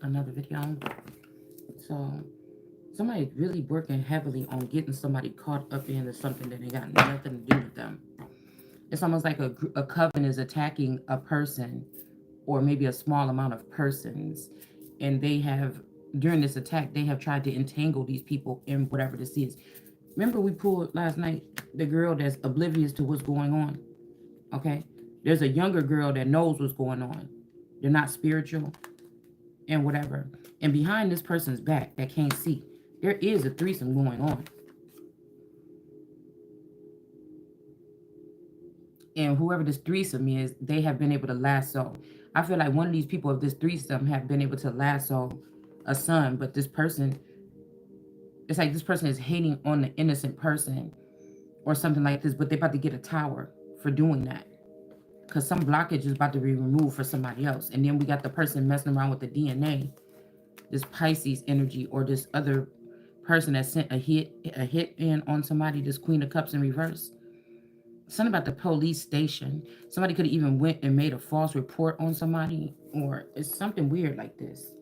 another video. So somebody's really working heavily on getting somebody caught up into something that ain't got nothing to do with them. It's almost like a coven is attacking a person or maybe a small amount of persons. And they have, during this attack, they have tried to entangle these people in whatever this is. Remember we pulled last night the girl that's oblivious to what's going on? Okay? There's a younger girl that knows what's going on. They're not spiritual and whatever. And behind this person's back that can't see, there is a threesome going on. And whoever this threesome is, they have been able to lasso. I feel like one of these people of this threesome have been able to lasso a son, but this person, it's like this person is hating on the innocent person or something like this, but they're about to get a tower for doing that. Because some blockage is about to be removed for somebody else. And then we got the person messing around with the DNA, this Pisces energy, or this other person that sent a hit in on somebody, this Queen of Cups in reverse. Something about the police station. Somebody could have even went and made a false report on somebody, or it's something weird like this.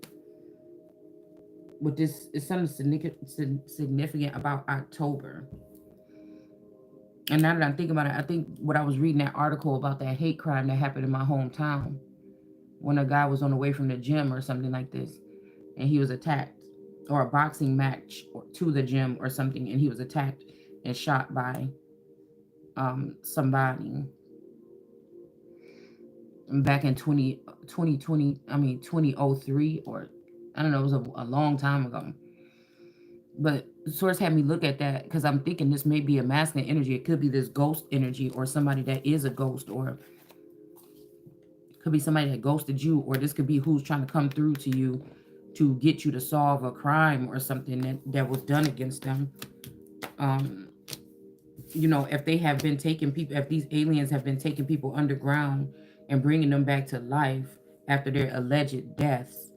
With this, it's something significant about October. And now that I'm thinking about it, I think what I was reading that article about that hate crime that happened in my hometown when a guy was on the way from the gym or something like this, and he was attacked, or a boxing match or to the gym or something, and he was attacked and shot by somebody back in 2003, or I don't know, it was a long time ago. But the source had me look at that because I'm thinking this may be a masculine energy. It could be this ghost energy, or somebody that is a ghost, or could be somebody that ghosted you, or this could be who's trying to come through to you to get you to solve a crime or something that was done against them. If they have been taking people, if these aliens have been taking people underground and bringing them back to life after their alleged deaths,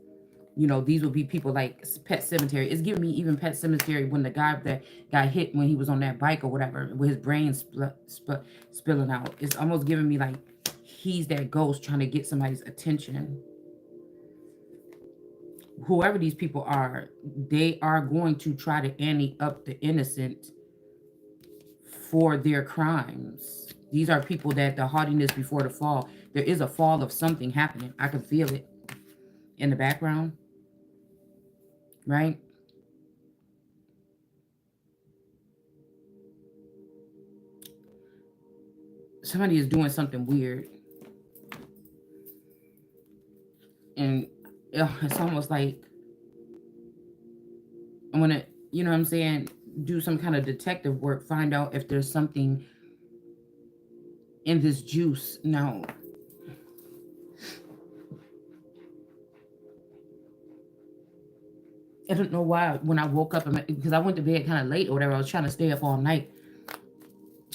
these will be people like Pet Cemetery. It's giving me even Pet Cemetery when the guy that got hit when he was on that bike or whatever, with his brain spilling out. It's almost giving me like he's that ghost trying to get somebody's attention. Whoever these people are, they are going to try to ante up the innocent for their crimes. These are people that the haughtiness before the fall. There is a fall of something happening. I can feel it in the background, right? Somebody is doing something weird. And it's almost like I want to, you know what I'm saying, do some kind of detective work, find out if there's something in this juice. Now, I don't know why when I woke up, because I went to bed kind of late or whatever, I was trying to stay up all night.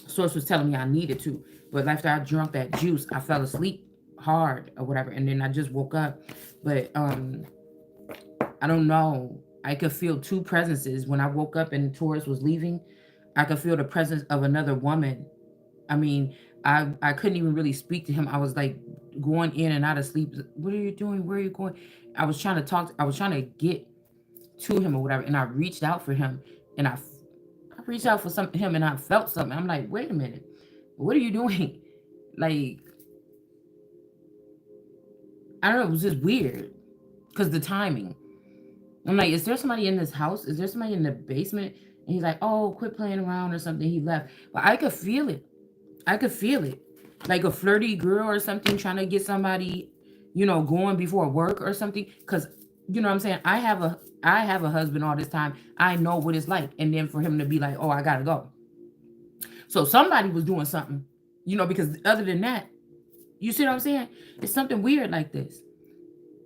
Source was telling me I needed to, but after I drank that juice, I fell asleep hard or whatever, and then I just woke up. But I don't know. I could feel two presences when I woke up and Taurus was leaving. I could feel the presence of another woman. I mean, I couldn't even really speak to him. I was like going in and out of sleep. What are you doing? Where are you going? I was trying to talk. I was trying to get to him or whatever, and I reached out for him, and I reached out for him, and I felt something. I'm like, wait a minute, what are you doing? Like, I don't know. It was just weird because the timing. I'm like, is there somebody in this house? Is there somebody in the basement? And he's like, oh, quit playing around or something. He left, but I could feel it. I could feel it, like a flirty girl or something trying to get somebody, going before work or something. Because you know what I'm saying. I have a husband all this time. I know what it's like, and then for him to be like, oh, I gotta go. So somebody was doing something, because other than that, you see what I'm saying? It's something weird like this.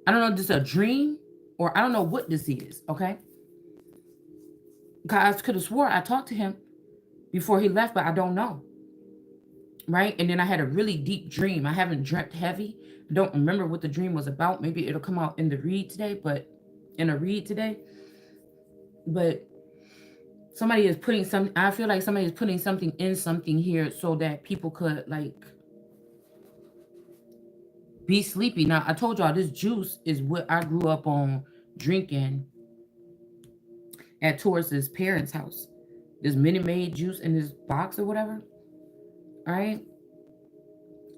I don't know if this is a dream or I don't know what this is. Okay, guys could have swore I talked to him before he left, but I don't know. Right? And then I had a really deep dream. I haven't dreamt heavy. I don't remember what the dream was about. Maybe it'll come out in the read today, but in a read today. But somebody is putting some, I feel like somebody is putting something in something here so that people could like be sleepy. Now, I told y'all this juice is what I grew up on drinking at Taurus's parents' house. This Minute Maid juice in this box or whatever. All right.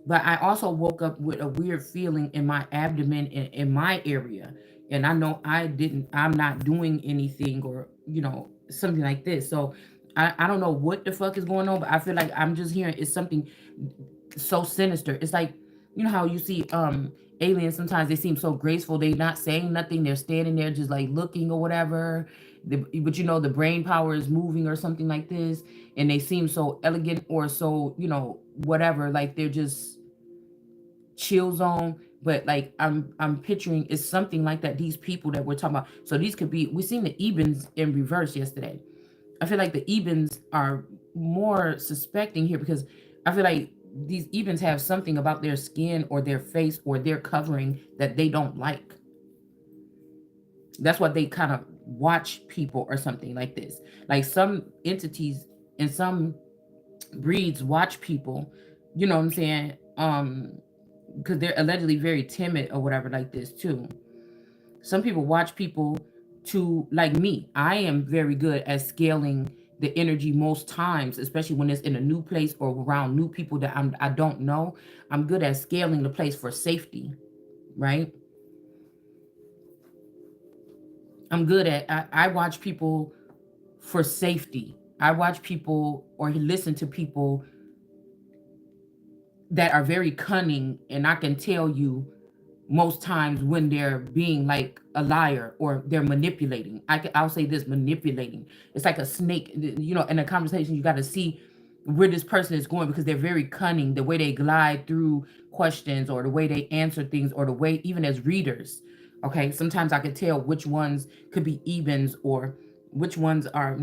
But I also woke up with a weird feeling in my abdomen in my area. And I know I'm not doing anything or, something like this. So I don't know what the fuck is going on, but I feel like I'm just hearing it's something so sinister. It's like, you know how you see aliens, sometimes they seem so graceful, they not saying nothing, they're standing there just like looking or whatever. But the brain power is moving or something like this, and they seem so elegant or so, whatever, like they're just chill zone. But like I'm picturing it's something like that, these people that we're talking about. So these could be, we seen the Ebens in reverse yesterday. I feel like the Ebens are more suspecting here because I feel like these Ebens have something about their skin or their face or their covering that they don't like. That's why they kind of watch people or something like this. Like some entities and some breeds watch people, you know what I'm saying? Because they're allegedly very timid or whatever like this too. Some people watch people to, like me. I am very good at scaling the energy most times, especially when it's in a new place or around new people that I don't know. I'm good at scaling the place for safety, right? I'm good at, I watch people for safety. I watch people or listen to people that are very cunning, and I can tell you most times when they're being like a liar or they're manipulating. I'll say this, manipulating. It's like a snake, in a conversation, you got to see where this person is going because they're very cunning, the way they glide through questions or the way they answer things or the way, even as readers. Okay, sometimes I could tell which ones could be Ebens or which ones are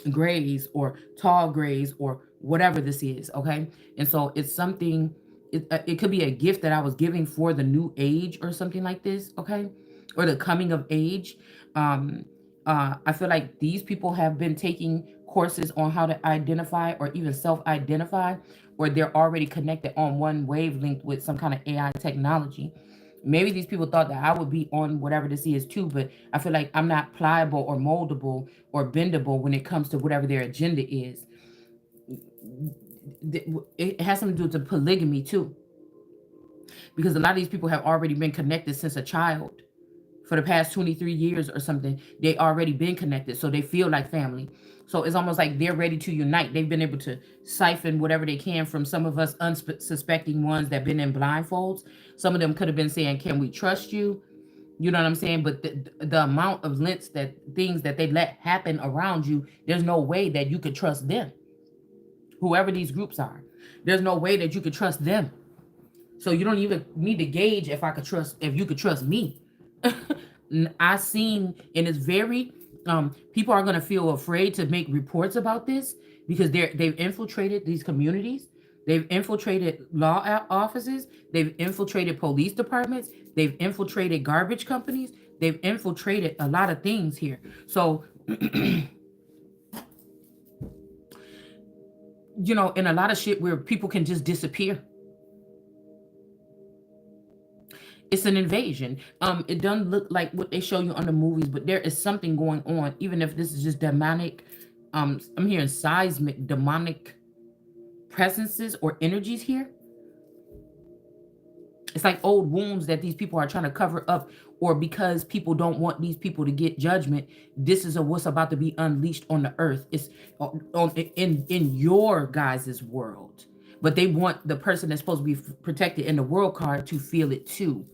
grays or tall grays or whatever this is. Okay, and so it's something, it could be a gift that I was giving for the new age or something like this. Okay, or the coming of age. I feel like these people have been taking courses on how to identify or even self-identify, or they're already connected on one wavelength with some kind of AI technology. Maybe these people thought that I would be on whatever this is too, but I feel like I'm not pliable or moldable or bendable when it comes to whatever their agenda is. It has something to do with the polygamy too, because a lot of these people have already been connected since a child. For the past 23 years or something, they already been connected, so they feel like family. So it's almost like they're ready to unite. They've been able to siphon whatever they can from some of us unsuspecting ones that been in blindfolds. Some of them could have been saying, "Can we trust you?" You know what I'm saying? But the amount of things that they let happen around you, there's no way that you could trust them. Whoever these groups are, there's no way that you could trust them. So you don't even need to gauge if you could trust me. I seen, and it's very, people are gonna feel afraid to make reports about this because they've infiltrated these communities. They've infiltrated law offices. They've infiltrated police departments. They've infiltrated garbage companies. They've infiltrated a lot of things here. So, in a lot of shit where people can just disappear. It's an invasion. It doesn't look like what they show you on the movies, but there is something going on, even if this is just demonic. I'm hearing seismic demonic presences or energies here. It's like old wounds that these people are trying to cover up, or because people don't want these people to get judgment. This is what's about to be unleashed on the earth. It's in your guys' world, but they want the person that's supposed to be protected in the world card to feel it too.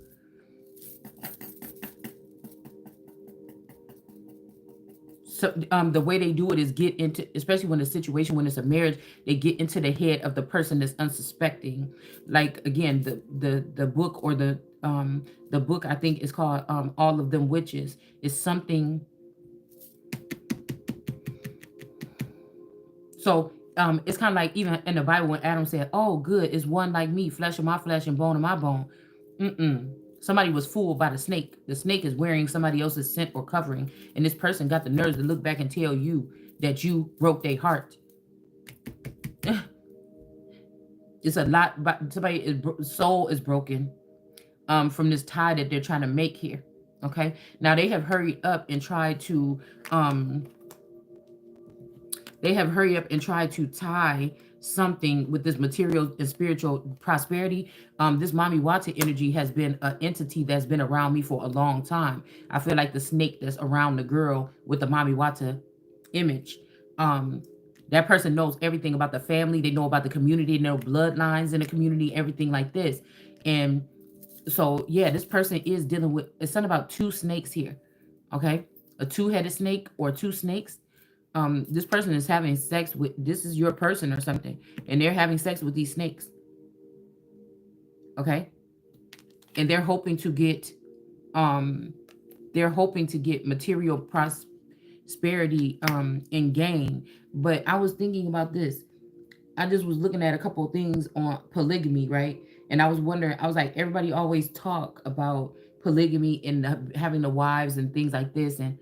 So the way they do it is get into, especially when when it's a marriage, they get into the head of the person that's unsuspecting. Like again, the book or the book, I think is called All of Them Witches, is something. So it's kind of like even in the Bible when Adam said, "Oh, good, it's one like me, flesh of my flesh and bone of my bone." Somebody was fooled by the snake. The snake is wearing somebody else's scent or covering, and this person got the nerves to look back and tell you that you broke their heart. It's a lot, but somebody's soul is broken. from this tie that they're trying to make here. Okay, now they have hurried up and tried to tie something with this material and spiritual prosperity. This Mami Wata energy has been an entity that's been around me for a long time. I feel like the snake that's around the girl with the Mami Wata image. That person knows everything about the family. They know about the community, they know bloodlines in the community, everything like this. And so, yeah, this person is dealing with, it's something about two snakes here. Okay, a two-headed snake or two snakes. This person is having sex with, this is your person or something, and they're having sex with these snakes. Okay, and they're hoping to get material prosperity and gain. But I was thinking about this. I just was looking at a couple of things on polygamy, right? And I was wondering, I was like, everybody always talk about polygamy and having the wives and things like this. And,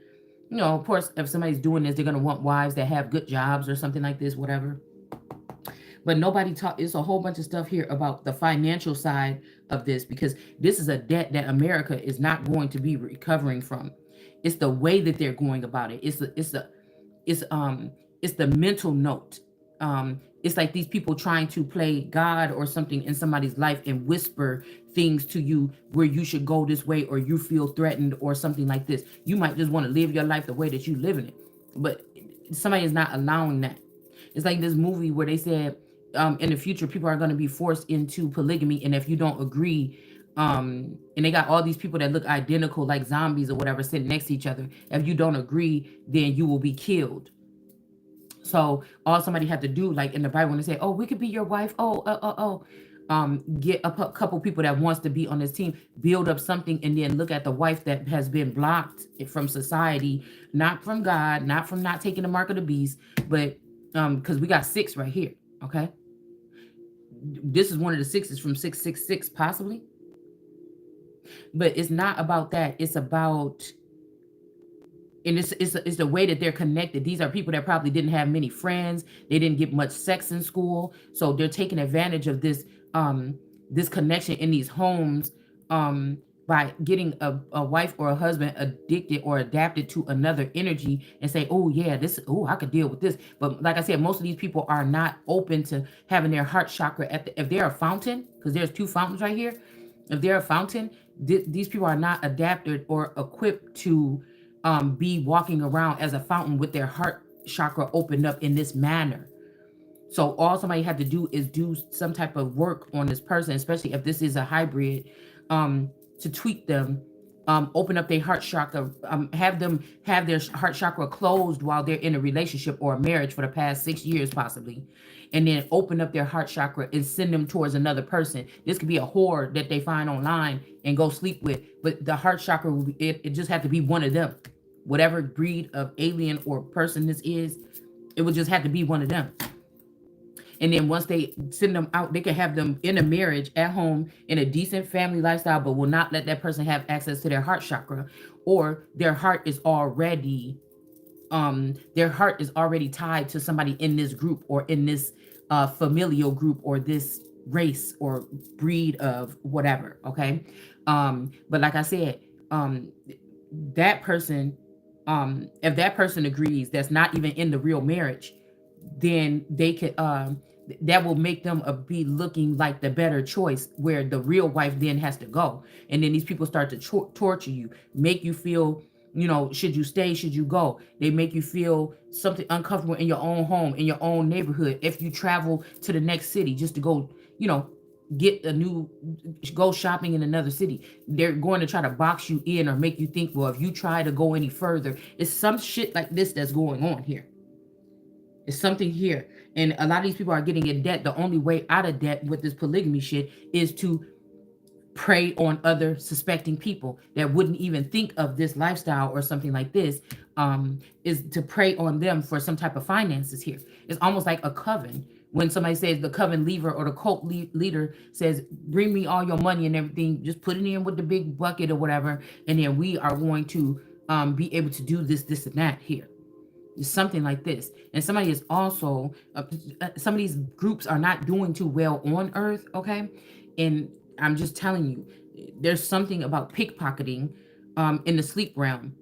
you know, of course, if somebody's doing this, they're going to want wives that have good jobs or something like this, whatever. But nobody talk. It's a whole bunch of stuff here about the financial side of this, because this is a debt that America is not going to be recovering from. It's the way that they're going about it. It's the mental note. It's like these people trying to play God or something in somebody's life and whisper things to you where you should go this way, or you feel threatened or something like this. You might just want to live your life the way that you live in it, but somebody is not allowing that. It's like this movie where they said in the future people are going to be forced into polygamy, and if you don't agree, and they got all these people that look identical like zombies or whatever sitting next to each other. If you don't agree, then you will be killed. So all somebody had to do, like in the Bible, when they say, "Oh, we could be your wife," get a couple people that wants to be on this team, build up something, and then look at the wife that has been blocked from society, not from God, not from not taking the mark of the beast, but because we got 6 right here. Okay, this is one of the 6s from 666 possibly, but it's not about that. It's about, and it's the way that they're connected. These are people that probably didn't have many friends. They didn't get much sex in school, so they're taking advantage of this this connection in these homes by getting a wife or a husband addicted or adapted to another energy and say, "Oh yeah, I could deal with this." But like I said, most of these people are not open to having their heart chakra if they're a fountain, because there's 2 fountains right here. If they're a fountain, these people are not adapted or equipped to be walking around as a fountain with their heart chakra opened up in this manner. So all somebody had to do is do some type of work on this person, especially if this is a hybrid, to tweak them, open up their heart chakra, have them have their heart chakra closed while they're in a relationship or a marriage for the past 6 years possibly, and then open up their heart chakra and send them towards another person. This could be a whore that they find online and go sleep with, but the heart chakra will be, it just have to be one of them. Whatever breed of alien or person this is, it would just have to be one of them. And then once they send them out, they can have them in a marriage at home in a decent family lifestyle, but will not let that person have access to their heart chakra, or their heart is already tied to somebody in this group or in this familial group or this race or breed of whatever. Okay. But like I said, that person, if that person agrees, that's not even in the real marriage, then they could that will make them be looking like the better choice, where the real wife then has to go. And then these people start to torture you, make you feel, should you stay, should you go. They make you feel something uncomfortable in your own home, in your own neighborhood. If you travel to the next city just to go, go shopping in another city, they're going to try to box you in or make you think, well, if you try to go any further, it's some shit like this that's going on here. It's something here. And a lot of these people are getting in debt. The only way out of debt with this polygamy shit is to prey on other suspecting people that wouldn't even think of this lifestyle or something like this, is to prey on them for some type of finances here. It's almost like a coven. When somebody says, the coven leader or the cult leader says, bring me all your money and everything, just put it in with the big bucket or whatever, and then we are going to be able to do this, and that here. Something like this. And somebody is also, some of these groups are not doing too well on Earth, okay? And I'm just telling you, there's something about pickpocketing in the sleep realm.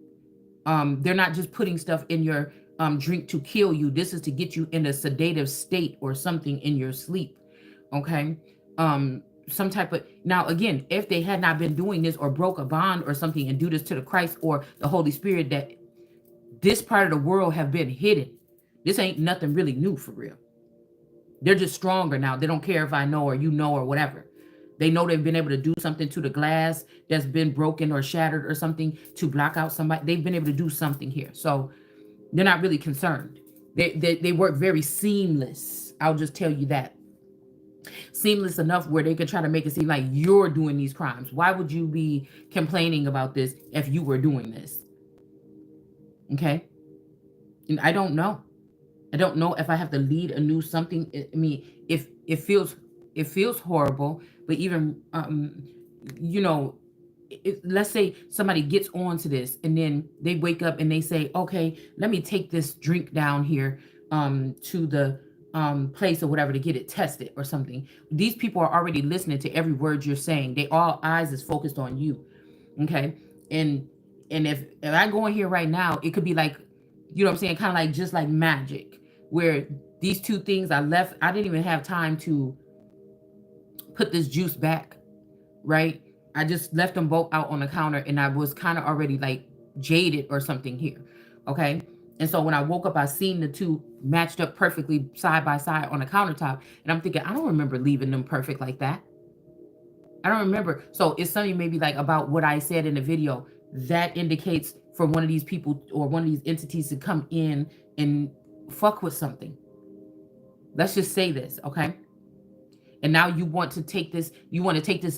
They're not just putting stuff in your drink to kill you. This is to get you in a sedative state or something in your sleep. Okay. Some type of, now again, if they had not been doing this or broke a bond or something and do this to the Christ or the Holy Spirit, that this part of the world have been hidden. This ain't nothing really new for real. They're just stronger now. They don't care if I know or you know or whatever. They know they've been able to do something to the glass that's been broken or shattered or something to block out somebody. They've been able to do something here. So they're not really concerned. They work very seamless. I'll just tell you that. Seamless enough where they could try to make it seem like you're doing these crimes. Why would you be complaining about this if you were doing this? Okay. And I don't know. I don't know if I have to lead a new something. I mean, if it feels horrible, but even you know, let's say somebody gets onto this and then they wake up and they say, okay, let me take this drink down here to the place or whatever to get it tested or something. These people are already listening to every word you're saying. They all eyes is focused on you. Okay. And if I go in here right now, it could be like, you know what I'm saying, kind of like just like magic, where these two things I left, I didn't even have time to put this juice back, right? I just left them both out on the counter and I was kind of already like jaded or something here. Okay. And so when I woke up, I seen the two matched up perfectly side by side on the countertop. And I'm thinking, I don't remember leaving them perfect like that. I don't remember. So it's something maybe like about what I said in the video that indicates for one of these people or one of these entities to come in and fuck with something. Let's just say this, okay? And now you want to take this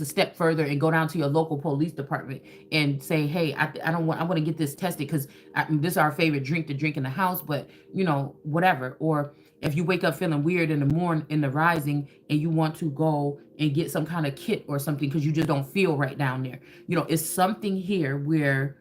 a step further and go down to your local police department and say, hey, I want to get this tested because this is our favorite drink to drink in the house, but you know, whatever. Or if you wake up feeling weird in the morning, in the rising, and you want to go and get some kind of kit or something because you just don't feel right down there. You know, it's something here where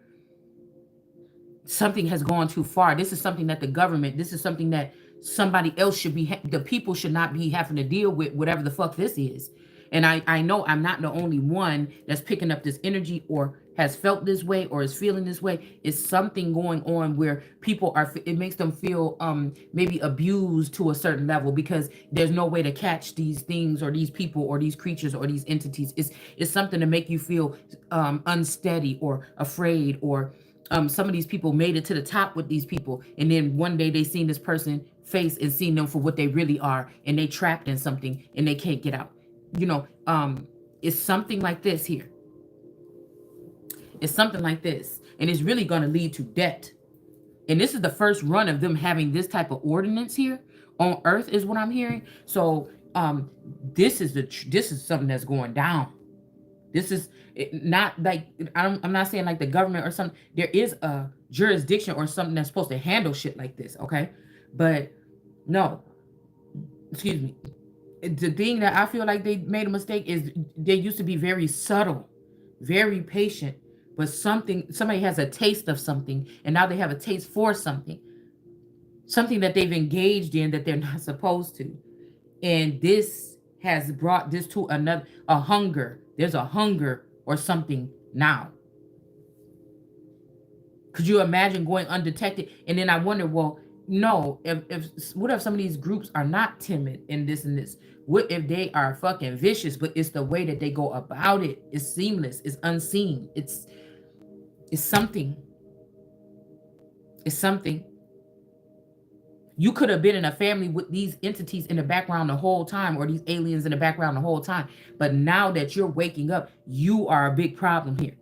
something has gone too far. This is something that the government, this is something that somebody else should be, the people should not be having to deal with, whatever the fuck this is. And I know I'm not the only one that's picking up this energy or has felt this way or is feeling this way. It's something going on where people are, it makes them feel maybe abused to a certain level because there's no way to catch these things or these people or these creatures or these entities. It's something to make you feel unsteady or afraid, or some of these people made it to the top with these people, and then one day they seen this person face and seen them for what they really are, and they trapped in something and they can't get out. You know, it's something like this here. It's something like this, and it's really going to lead to debt. And this is the first run of them having this type of ordinance here on Earth, is what I'm hearing. So, this is something that's going down. This is not like, I'm not saying like the government or something. There is a jurisdiction or something that's supposed to handle shit like this, okay? But no, excuse me. The thing that I feel like they made a mistake is they used to be very subtle, very patient, but somebody has a taste of something, and now they have a taste for something that they've engaged in that they're not supposed to. And this has brought this to a hunger. There's a hunger or something now. Could you imagine going undetected? And then I wonder, well, no, what if some of these groups are not timid in this and this? What if they are fucking vicious, but it's the way that they go about it? It's seamless, it's unseen, it's something. It's something. You could have been in a family with these entities in the background the whole time, or these aliens in the background the whole time. But now that you're waking up, you are a big problem here.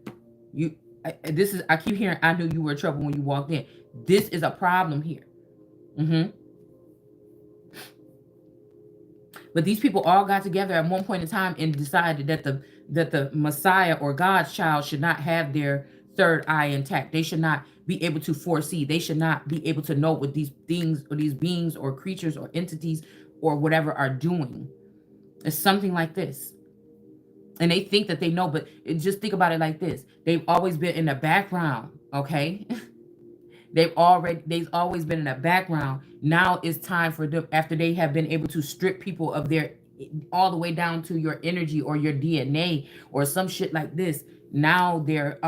I keep hearing, I knew you were in trouble when you walked in. This is a problem here. But these people all got together at one point in time and decided that the Messiah or God's child should not have their third eye intact. They should not be able to foresee. They should not be able to know what these things or these beings or creatures or entities or whatever are doing. It's something like this. And they think that they know, but just think about it like this. They've always been in the background, okay? They've always been in the background. Now it's time for them, after they have been able to strip people of their all the way down to your energy or your DNA or some shit like this. Now they're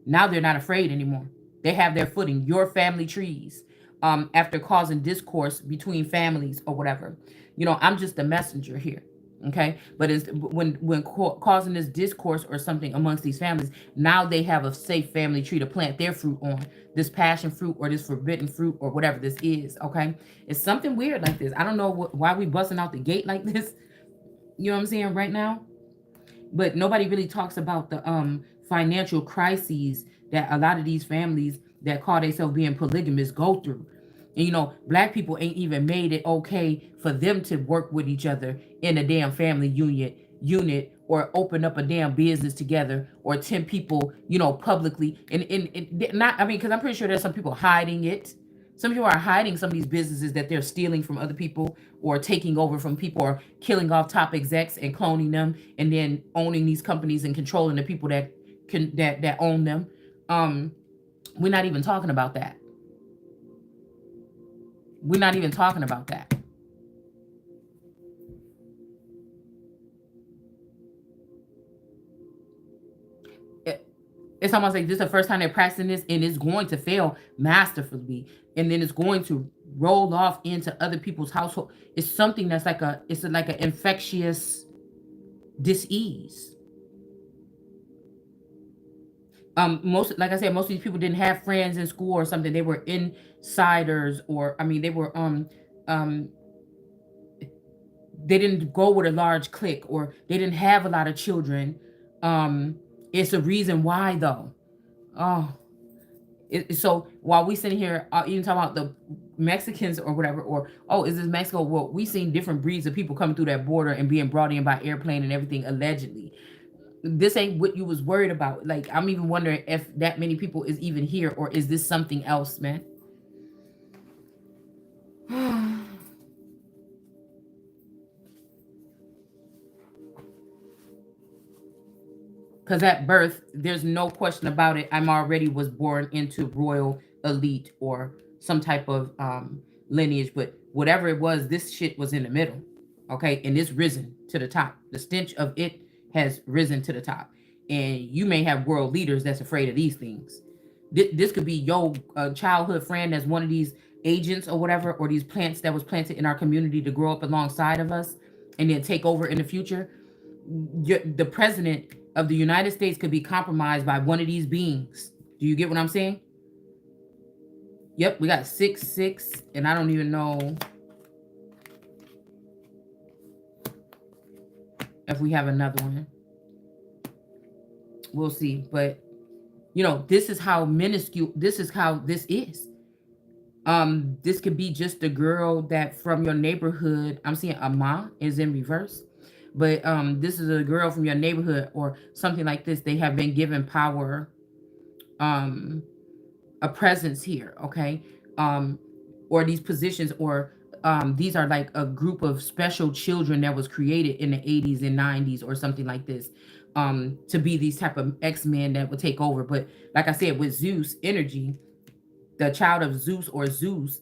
not afraid anymore. They have their footing. Your family trees, after causing discourse between families or whatever. I'm just a messenger here. Okay, but it's when causing this discourse or something amongst these families, now they have a safe family tree to plant their fruit on, this passion fruit or this forbidden fruit or whatever this is. Okay, it's something weird like this. I don't know why we busting out the gate like this. You know what I'm saying right now? But nobody really talks about the financial crises that a lot of these families that call themselves being polygamous go through. And black people ain't even made it okay for them to work with each other in a damn family unit or open up a damn business together or 10 people, publicly. And not, I mean, because I'm pretty sure there's some people hiding it. Some people are hiding some of these businesses that they're stealing from other people or taking over from people or killing off top execs and cloning them and then owning these companies and controlling the people that own them. We're not even talking about that. We're not even talking about that. It's almost like this is the first time they're practicing this, and it's going to fail masterfully, and then it's going to roll off into other people's household. It's something that's like an infectious disease. Most, like I said, most of these people didn't have friends in school or something. They were insiders, or I mean, they were they didn't go with a large clique, or they didn't have a lot of children. It's a reason why, though. Oh, so while we sitting here, even talking about the Mexicans or whatever, or oh, is this Mexico? Well, we seen different breeds of people coming through that border and being brought in by airplane and everything allegedly. This ain't what you was worried about. Like, I'm even wondering if that many people is even here, or is this something else, man? Because at birth, there's no question about it. I'm already was born into royal elite or some type of lineage, but whatever it was, this shit was in the middle. Okay, and it's risen to the top. The stench of it has risen to the top, and you may have world leaders that's afraid of these things. This could be your childhood friend that's one of these agents or whatever, or these plants that was planted in our community to grow up alongside of us and then take over in the future. The president of the United States could be compromised by one of these beings. Do you get what I'm saying? Yep, we got 6-6, and I don't even know if we have another one. We'll see. But this is how minuscule, this is how this is. This could be just a girl that from your neighborhood. I'm seeing Ama is in reverse. But this is a girl from your neighborhood or something like this. They have been given power, a presence here, okay? Or these positions, or these are like a group of special children that was created in the 80s and 90s or something like this, to be these type of X-Men that would take over. But like I said, with Zeus energy, the child of Zeus or Zeus,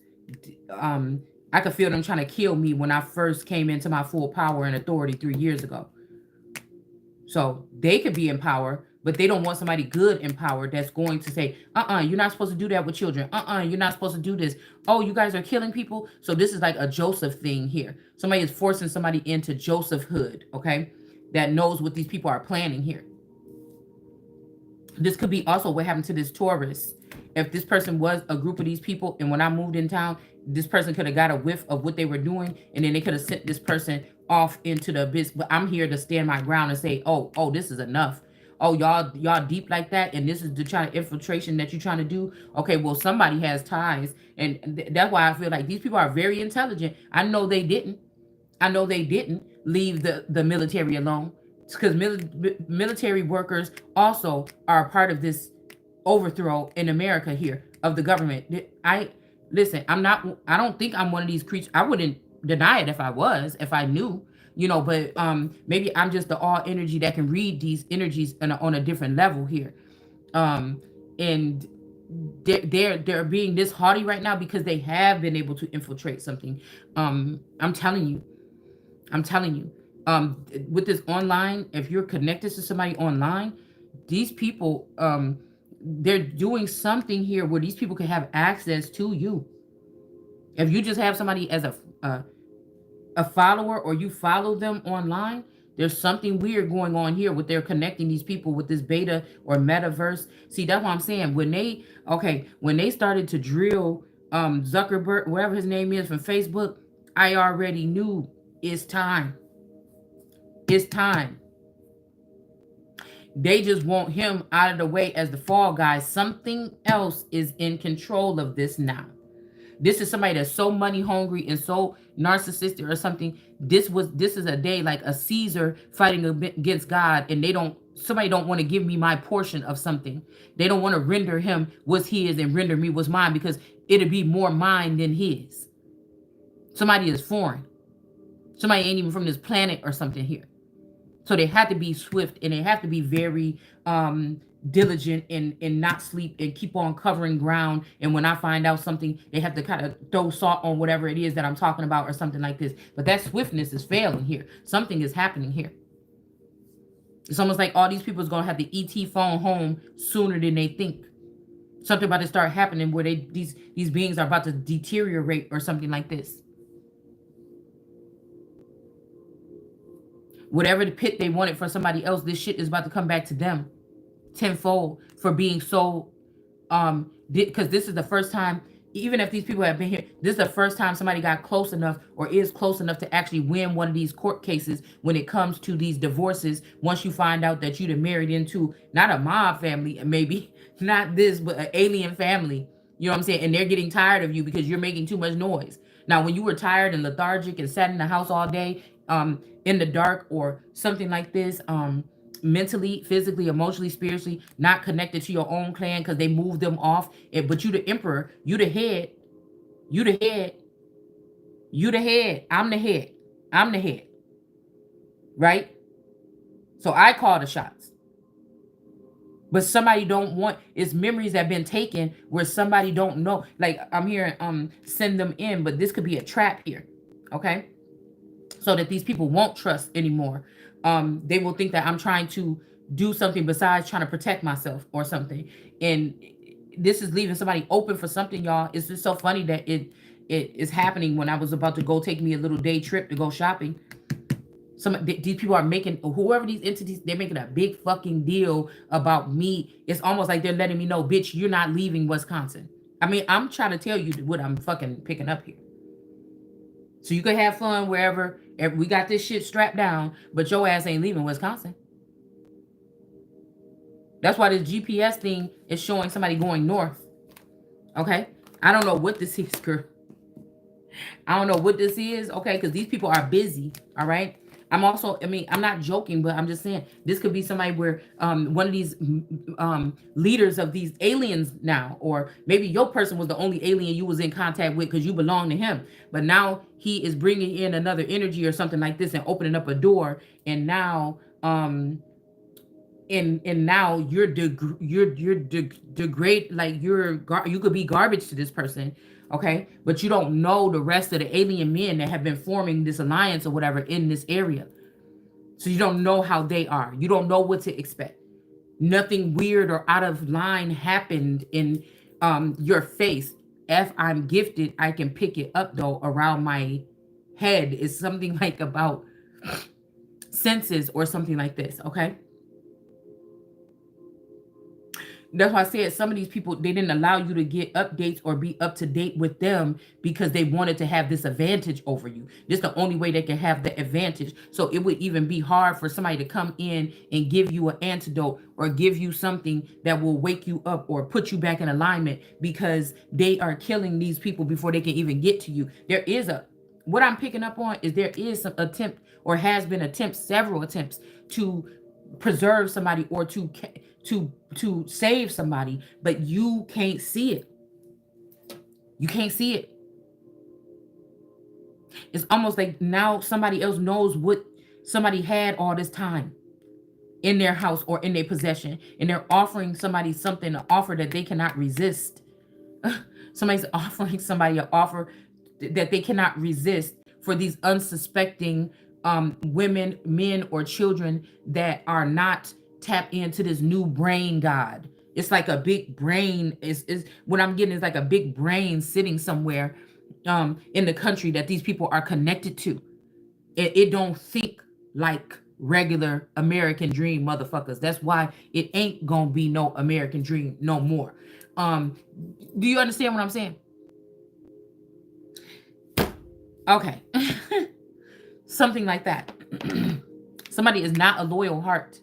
I could feel them trying to kill me when I first came into my full power and authority 3 years ago. So they could be in power, but they don't want somebody good in power that's going to say, you're not supposed to do that with children. You're not supposed to do this. Oh, you guys are killing people. So this is like a Joseph thing here. Somebody is forcing somebody into Josephhood, okay? That knows what these people are planning here. This could be also what happened to this Taurus. If this person was a group of these people, and when I moved in town, this person could have got a whiff of what they were doing, and then they could have sent this person off into the abyss. But I'm here to stand my ground and say, oh, this is enough. Oh, y'all deep like that, and this is the kind of infiltration that you're trying to do. Okay, well, somebody has ties, and that's why I feel like these people are very intelligent. I know they didn't leave the military alone, because military workers also are a part of this overthrow in America here of the government. Listen, I don't think I'm one of these creatures. I wouldn't deny it if I knew, but maybe I'm just the all energy that can read these energies on a different level here. And they're being this haughty right now because they have been able to infiltrate something. I'm telling you, I'm telling you, with this online, if you're connected to somebody online, these people, they're doing something here where these people can have access to you. If you just have somebody as a follower, or you follow them online, there's something weird going on here with they're connecting these people with this beta or metaverse. See, that's what I'm saying. When they started to drill Zuckerberg, whatever his name is, from Facebook, I already knew it's time. It's time. They just want him out of the way as the fall guy. Something else is in control of this now. This is somebody that's so money hungry and so narcissistic or something. This is a day like a Caesar fighting against God, and somebody don't want to give me my portion of something. They don't want to render him what's his and render me what's mine, because it'll be more mine than his. Somebody is foreign. Somebody ain't even from this planet or something here. So they have to be swift, and they have to be very diligent and not sleep and keep on covering ground. And when I find out something, they have to kind of throw salt on whatever it is that I'm talking about or something like this. But that swiftness is failing here. Something is happening here. It's almost like all these people is going to have the ET phone home sooner than they think. Something about to start happening where these beings are about to deteriorate or something like this. Whatever the pit they wanted for somebody else, this shit is about to come back to them tenfold for being so, because this is the first time, even if these people have been here, this is the first time somebody got close enough or is close enough to actually win one of these court cases when it comes to these divorces. Once you find out that you'd married into not a mob family, maybe not this, but an alien family, you know what I'm saying? And they're getting tired of you because you're making too much noise. Now, when you were tired and lethargic and sat in the house all day, in the dark or something like this, mentally, physically, emotionally, spiritually, not connected to your own clan because they moved them off. But you the emperor, you the head, you the head, you the head, I'm the head, I'm the head, right? So I call the shots. But somebody don't want, it's memories that have been taken where somebody don't know. Like I'm hearing send them in, but this could be a trap here, okay? So that these people won't trust anymore. They will think that I'm trying to do something besides trying to protect myself or something. And this is leaving somebody open for something, y'all. It's just so funny that it is happening when I was about to go take me a little day trip to go shopping. These people are making, whoever these entities, they're making a big fucking deal about me. It's almost like they're letting me know, bitch, you're not leaving Wisconsin. I mean, I'm trying to tell you what I'm fucking picking up here. So you can have fun wherever. We got this shit strapped down, but your ass ain't leaving Wisconsin. That's why this GPS thing is showing somebody going north. Okay? I don't know what this is, girl. I don't know what this is, okay? Because these people are busy, all right? I'm not joking, but I'm just saying this could be somebody where one of these leaders of these aliens now, or maybe your person was the only alien you was in contact with because you belong to him. But now he is bringing in another energy or something like this and opening up a door. And now, and now you're degrade, like you could be garbage to this person. Okay, but you don't know the rest of the alien men that have been forming this alliance or whatever in this area. So you don't know how they are. You don't know what to expect. Nothing weird or out of line happened in your face. If I'm gifted, I can pick it up though around my head. It's something like about senses or something like this, okay? That's why I said some of these people, they didn't allow you to get updates or be up to date with them because they wanted to have this advantage over you. This is the only way they can have the advantage. So it would even be hard for somebody to come in and give you an antidote or give you something that will wake you up or put you back in alignment because they are killing these people before they can even get to you. What I'm picking up on is there is some attempt or has been several attempts to preserve somebody or to save somebody, but you can't see it. You can't see it. It's almost like now somebody else knows what somebody had all this time in their house or in their possession, and they're offering somebody something, an offer that they cannot resist. Somebody's offering somebody an offer that they cannot resist for these unsuspecting women, men, or children that are not tapped into this new brain god. It's like a big brain is what I'm getting is like a big brain sitting somewhere in the country that these people are connected to. It don't think like regular American dream motherfuckers. That's why it ain't gonna be no American dream no more. Um, do you understand what I'm saying? Okay. Something like that. Somebody is not a loyal heart.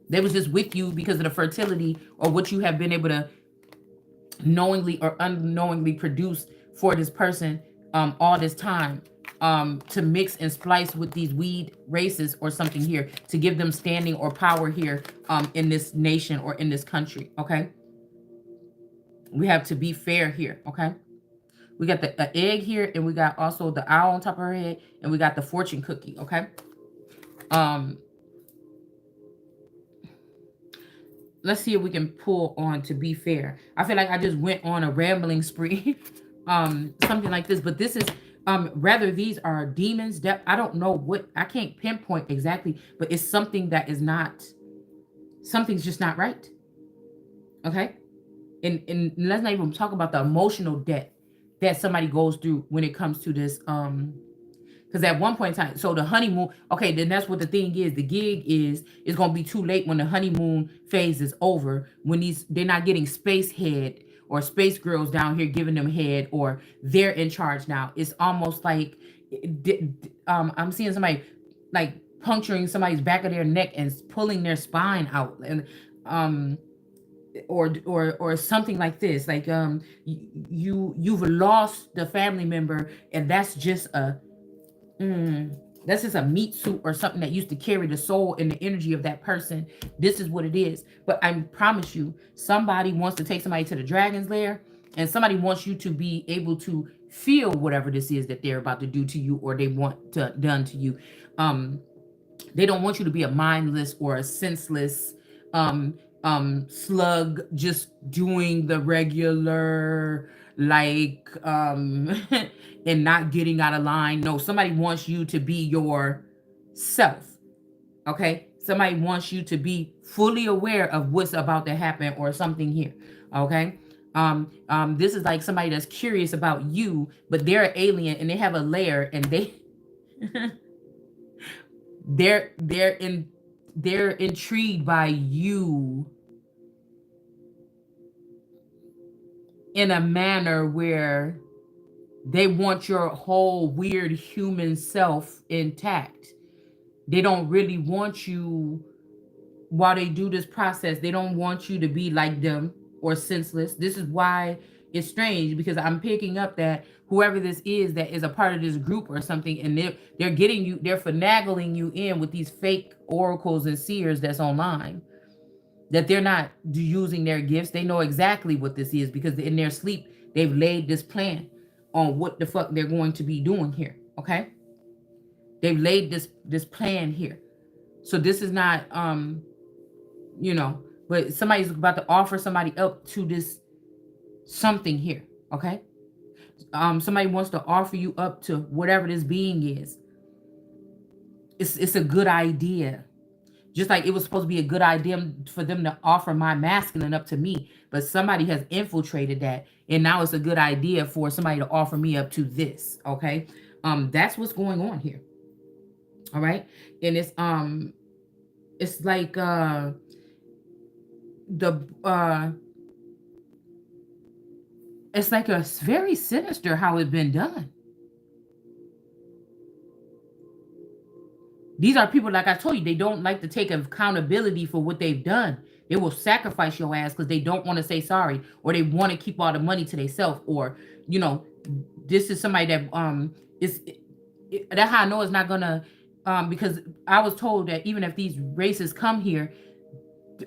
They was just with you because of the fertility or what you have been able to knowingly or unknowingly produce for this person all this time, to mix and splice with these weed races or something here to give them standing or power here in this nation or in this country. Okay, we have to be fair here. Okay, we got the egg here, and we got also the owl on top of her head, and we got the fortune cookie. Okay, let's see if we can pull on to be fair. I feel like I just went on a rambling spree, something like this, but this is rather these are demons that I don't know what, I can't pinpoint exactly, but it's something that is not, something's just not right. Okay, and let's not even talk about the emotional debt that somebody goes through when it comes to this. Because at one point in time, so the honeymoon, okay, then that's what the thing is. The gig is it's gonna be too late when the honeymoon phase is over. When they're not getting space head or space girls down here giving them head, or they're in charge now. It's almost like I'm seeing somebody like puncturing somebody's back of their neck and pulling their spine out, and or something like this. Like you've lost the family member, and that's just a that's just a meat suit or something that used to carry the soul and the energy of that person. This is what it is. But I promise you, somebody wants to take somebody to the dragon's lair, and somebody wants you to be able to feel whatever this is that they're about to do to you, or they want to done to you. They don't want you to be a mindless or a senseless slug just doing the regular, like and not getting out of line. No, somebody wants you to be yourself. Okay, somebody wants you to be fully aware of what's about to happen or something here. Okay, this is like somebody that's curious about you, but they're an alien and they have a lair, and they're intrigued by you in a manner where they want your whole weird human self intact. They don't really want you, while they do this process, they don't want you to be like them or senseless. This is why it's strange, because I'm picking up that whoever this is that is a part of this group or something, and they're getting you, they're finagling you in with these fake oracles and seers that's online, that they're not using their gifts. They know exactly what this is, because in their sleep they've laid this plan on what the fuck they're going to be doing here. Okay, they've laid this plan here. So this is not but somebody's about to offer somebody up to this something here. Okay, somebody wants to offer you up to whatever this being is. It's a good idea. Just like it was supposed to be a good idea for them to offer my masculine up to me, but somebody has infiltrated that, and now it's a good idea for somebody to offer me up to this. Okay, that's what's going on here. All right, and it's like it's like a very sinister how it's been done. These are people, like I told you, they don't like to take accountability for what they've done. They will sacrifice your ass because they don't want to say sorry, or they want to keep all the money to themselves, or this is somebody that that's how I know it's not gonna because I was told that even if these races come here,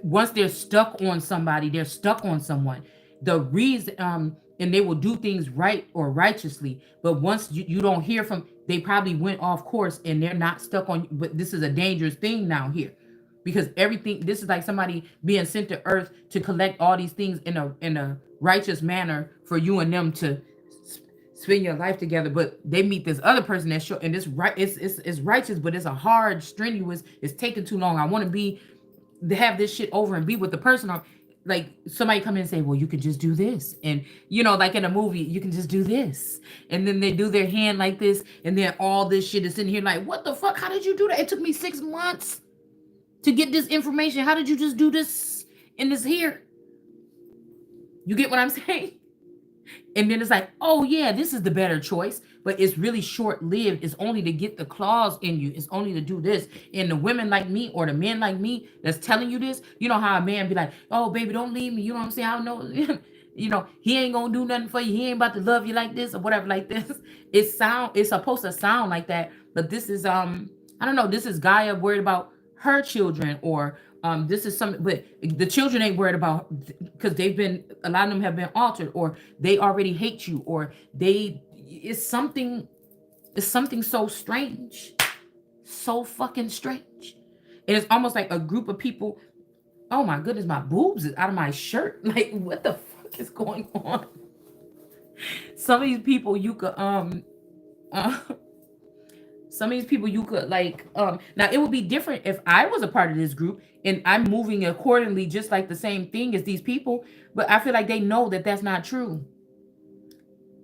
once they're stuck on somebody, they're stuck on someone. The reason and they will do things right or righteously, but once you don't hear from, they probably went off course and they're not stuck on. But this is a dangerous thing now here, because everything, this is like somebody being sent to earth to collect all these things in a righteous manner for you and them to spend your life together, but they meet this other person that's short, and it's righteous, but it's a hard, strenuous, it's taking too long. I want to be to have this shit over and be with the person. Or like somebody come in and say, well, you can just do this. And like in a movie, you can just do this. And then they do their hand like this, and then all this shit is in here like, what the fuck? How did you do that? It took me 6 months to get this information. How did you just do this in this here? You get what I'm saying? And then it's like, oh yeah, this is the better choice, but it's really short-lived. It's only to get the claws in you. It's only to do this. And the women like me or the men like me that's telling you this, you know how a man be like, oh baby, don't leave me. You know what I'm saying? I don't know. He ain't gonna do nothing for you. He ain't about to love you like this or whatever like this. It's supposed to sound like that, but this is I don't know. This is Gaia worried about her children, or this is something, but the children ain't worried about, because a lot of them have been altered, or they already hate you, or it's something so strange, so fucking strange. And it's almost like a group of people. Oh my goodness, my boobs is out of my shirt. Like, what the fuck is going on? Some of these people you could like, now it would be different if I was a part of this group and I'm moving accordingly, just like the same thing as these people. But I feel like they know that that's not true.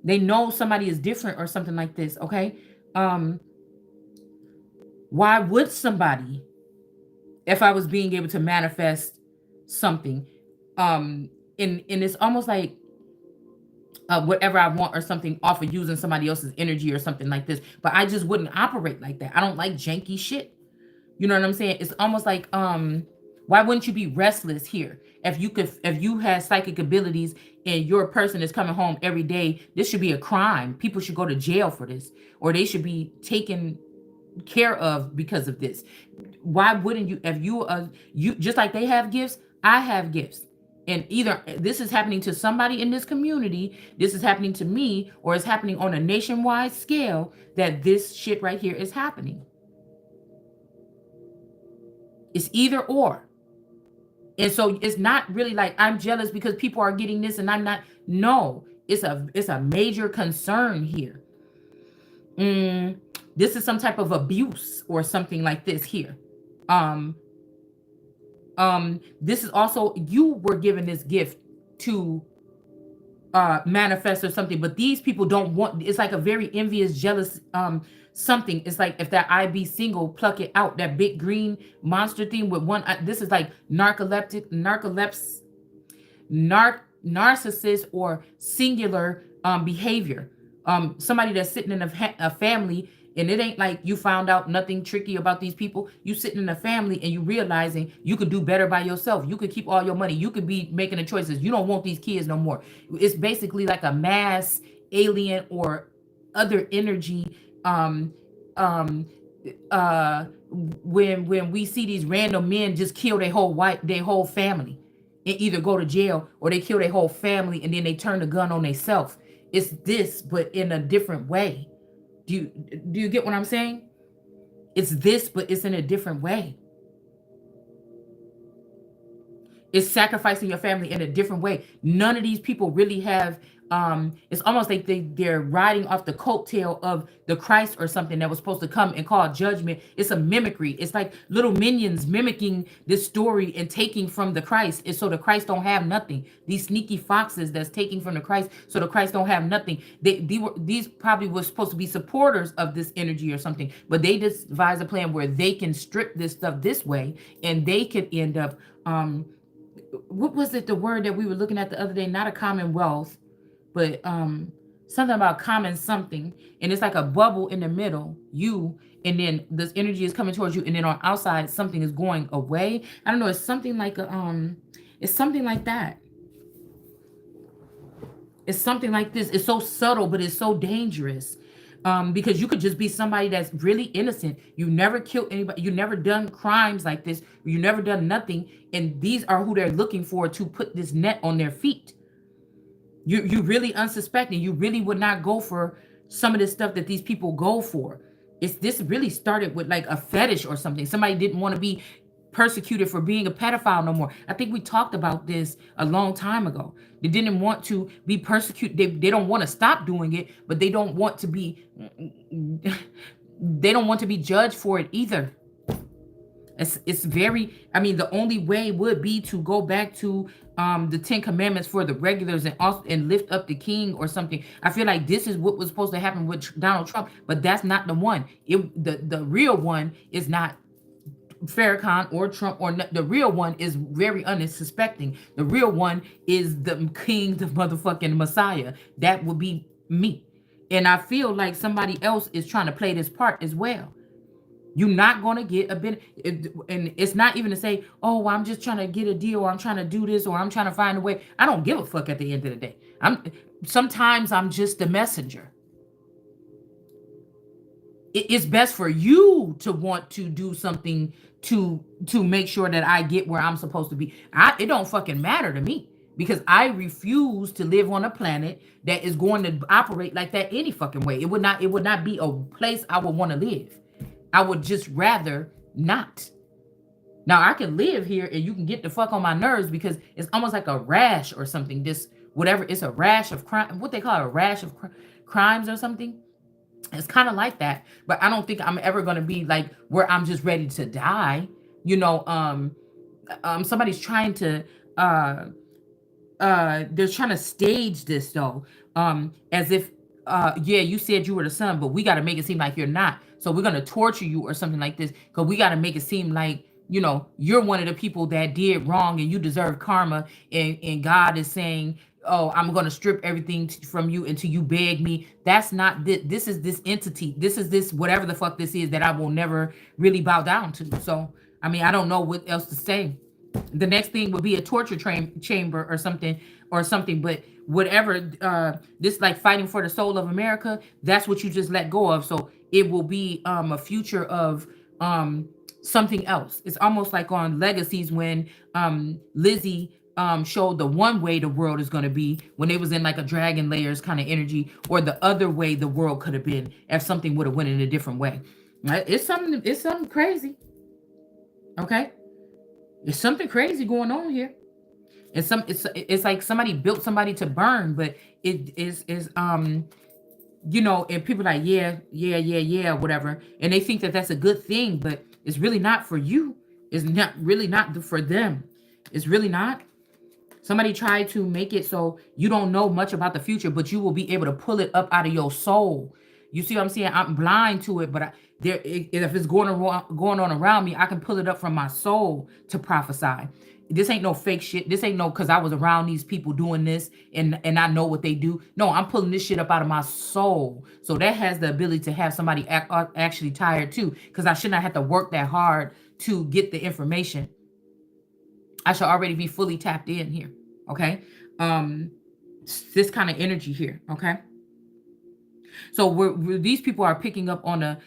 They know somebody is different or something like this. Okay. Why would somebody, if I was being able to manifest something, and it's almost like, whatever I want or something off of using somebody else's energy or something like this. But I just wouldn't operate like that. I don't like janky shit. You know what I'm saying? It's almost like, why wouldn't you be restless here? If you had psychic abilities and your person is coming home every day, this should be a crime. People should go to jail for this, or they should be taken care of because of this. Why wouldn't you? If you just like they have gifts, I have gifts. And either this is happening to somebody in this community, this is happening to me, or it's happening on a nationwide scale, that this shit right here is happening. It's either or. And so it's not really like I'm jealous because people are getting this and I'm not. No, it's a major concern here. This is some type of abuse or something like this here. This is also, you were given this gift to manifest or something, but these people don't want. It's like a very envious, jealous something. It's like if that I be single, pluck it out. That big green monster thing with one. This is like narcissist or singular behavior. Somebody that's sitting in a family. And it ain't like you found out nothing tricky about these people. You sitting in a family and you realizing you could do better by yourself. You could keep all your money. You could be making the choices. You don't want these kids no more. It's basically like a mass alien or other energy. When we see these random men just kill their whole family, and either go to jail or they kill their whole family and then they turn the gun on themselves. It's this, but in a different way. Do you get what I'm saying? It's this, but it's in a different way. It's sacrificing your family in a different way. None of these people really have, it's almost like they're riding off the coattail of the Christ or something that was supposed to come and call judgment. It's a mimicry. It's like little minions mimicking this story and taking from the Christ. And so the Christ don't have nothing. These sneaky foxes that's taking from the Christ, so the Christ don't have nothing. These probably were supposed to be supporters of this energy or something, but they just devise a plan where they can strip this stuff this way, and they could end up, what was it, the word that we were looking at the other day? Not a commonwealth, but something about common something. And it's like a bubble in the middle, and then this energy is coming towards you, and then on outside something is going away. I don't know, it's something like it's something like that. It's something like this. It's so subtle, but it's so dangerous. Because you could just be somebody that's really innocent. You never killed anybody. You never done crimes like this. You never done nothing. And these are who they're looking for to put this net on their feet. You really unsuspecting. You really would not go for some of this stuff that these people go for. This really started with like a fetish or something. Somebody didn't want to be persecuted for being a pedophile no more. I think we talked about this a long time ago. They didn't want to be persecuted. They don't want to stop doing it, but they don't want to be they don't want to be judged for it either. It's very, I mean, the only way would be to go back to the 10 commandments for the regulars and also and lift up the king or something. I feel like this is what was supposed to happen with Donald Trump, but that's not the one. The real one is not Farrakhan or Trump or the real one is very unsuspecting. The real one is the king, the motherfucking Messiah. That would be me. And I feel like somebody else is trying to play this part as well. You're not going to get a bit, and it's not even to say, oh, I'm just trying to get a deal, or I'm trying to do this, or I'm trying to find a way. I don't give a fuck at the end of the day. Sometimes I'm just the messenger. It's best for you to want to do something to make sure that I get where I'm supposed to be. It don't fucking matter to me, because I refuse to live on a planet that is going to operate like that any fucking way. It would not be a place I would want to live. I would just rather not. Now I can live here and you can get the fuck on my nerves because it's almost like a rash or something. This whatever, it's a rash of crime. What they call it, a rash of crimes or something. It's kind of like that, but I don't think I'm ever going to be like where I'm just ready to die. You know, somebody's trying to they're trying to stage this though, as if yeah, you said you were the son, but we got to make it seem like you're not. So we're going to torture you or something like this, because we got to make it seem like, you know, you're one of the people that did wrong and you deserve karma. And God is saying, oh, I'm going to strip everything from you until you beg me. That's not this. This is this entity. This is this, whatever the fuck this is, that I will never really bow down to. So, I mean, I don't know what else to say. The next thing would be a torture chamber or something, but whatever, this like fighting for the soul of America, that's what you just let go of. So it will be a future of something else. It's almost like on Legacies when Lizzie showed the one way the world is going to be when they was in like a dragon layers kind of energy, or the other way the world could have been if something would have went in a different way. Right? It's something crazy. Okay? There's something crazy going on here. It's like somebody built somebody to burn, but it is you know, and people are like, yeah, whatever, and they think that that's a good thing, but it's really not for you. It's not really not for them. It's really not. Somebody tried to make it so you don't know much about the future, but you will be able to pull it up out of your soul. You see what I'm saying? I'm blind to it, but if it's going on around me, I can pull it up from my soul to prophesy. This ain't no fake shit. This ain't no because I was around these people doing this and I know what they do. No, I'm pulling this shit up out of my soul. So that has the ability to have somebody actually tired too, because I should not have to work that hard to get the information. I should already be fully tapped in here. Okay. This kind of energy here. Okay. So these people are picking up on a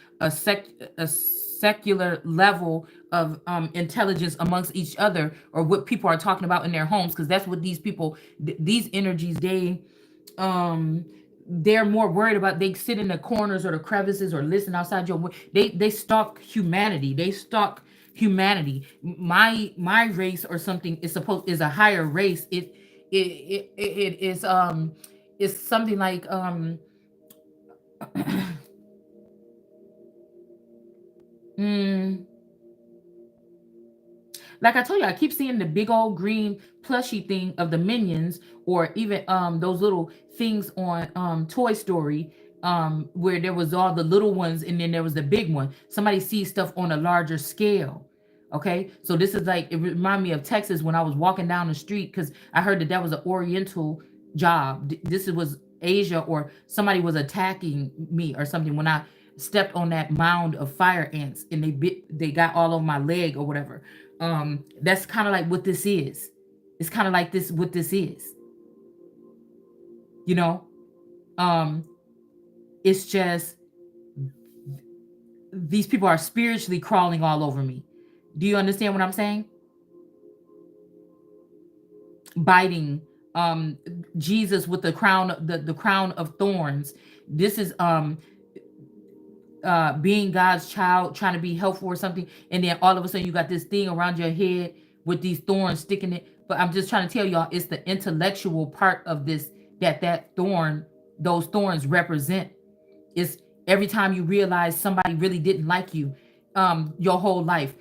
secular level of intelligence amongst each other, or what people are talking about in their homes, because that's what these people, these energies, they're more worried about. They sit in the corners or the crevices or listen outside your window. They stalk humanity. They stalk humanity. My race or something is a higher race. It is it's something like like I told you, I keep seeing the big old green plushy thing of the Minions, or even those little things on Toy Story, where there was all the little ones and then there was the big one. Somebody sees stuff on a larger scale. Okay, so this is like, it reminded me of Texas when I was walking down the street, because I heard that was an Oriental job. This was Asia, or somebody was attacking me or something when I stepped on that mound of fire ants and they got all over my leg or whatever. That's kind of like what this is. It's kind of like this, what this is. You know, it's just these people are spiritually crawling all over me. Do you understand what I'm saying? Biting Jesus with the crown, the crown of thorns. This is being God's child, trying to be helpful or something, and then all of a sudden you got this thing around your head with these thorns sticking it. But I'm just trying to tell y'all, it's the intellectual part of this those thorns represent. It's every time you realize somebody really didn't like you, your whole life,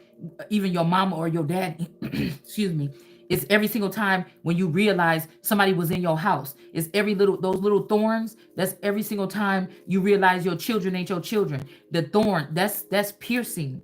even your mama or your dad, excuse me. It's every single time when you realize somebody was in your house. It's those little thorns. That's every single time you realize your children ain't your children. The thorn, that's piercing.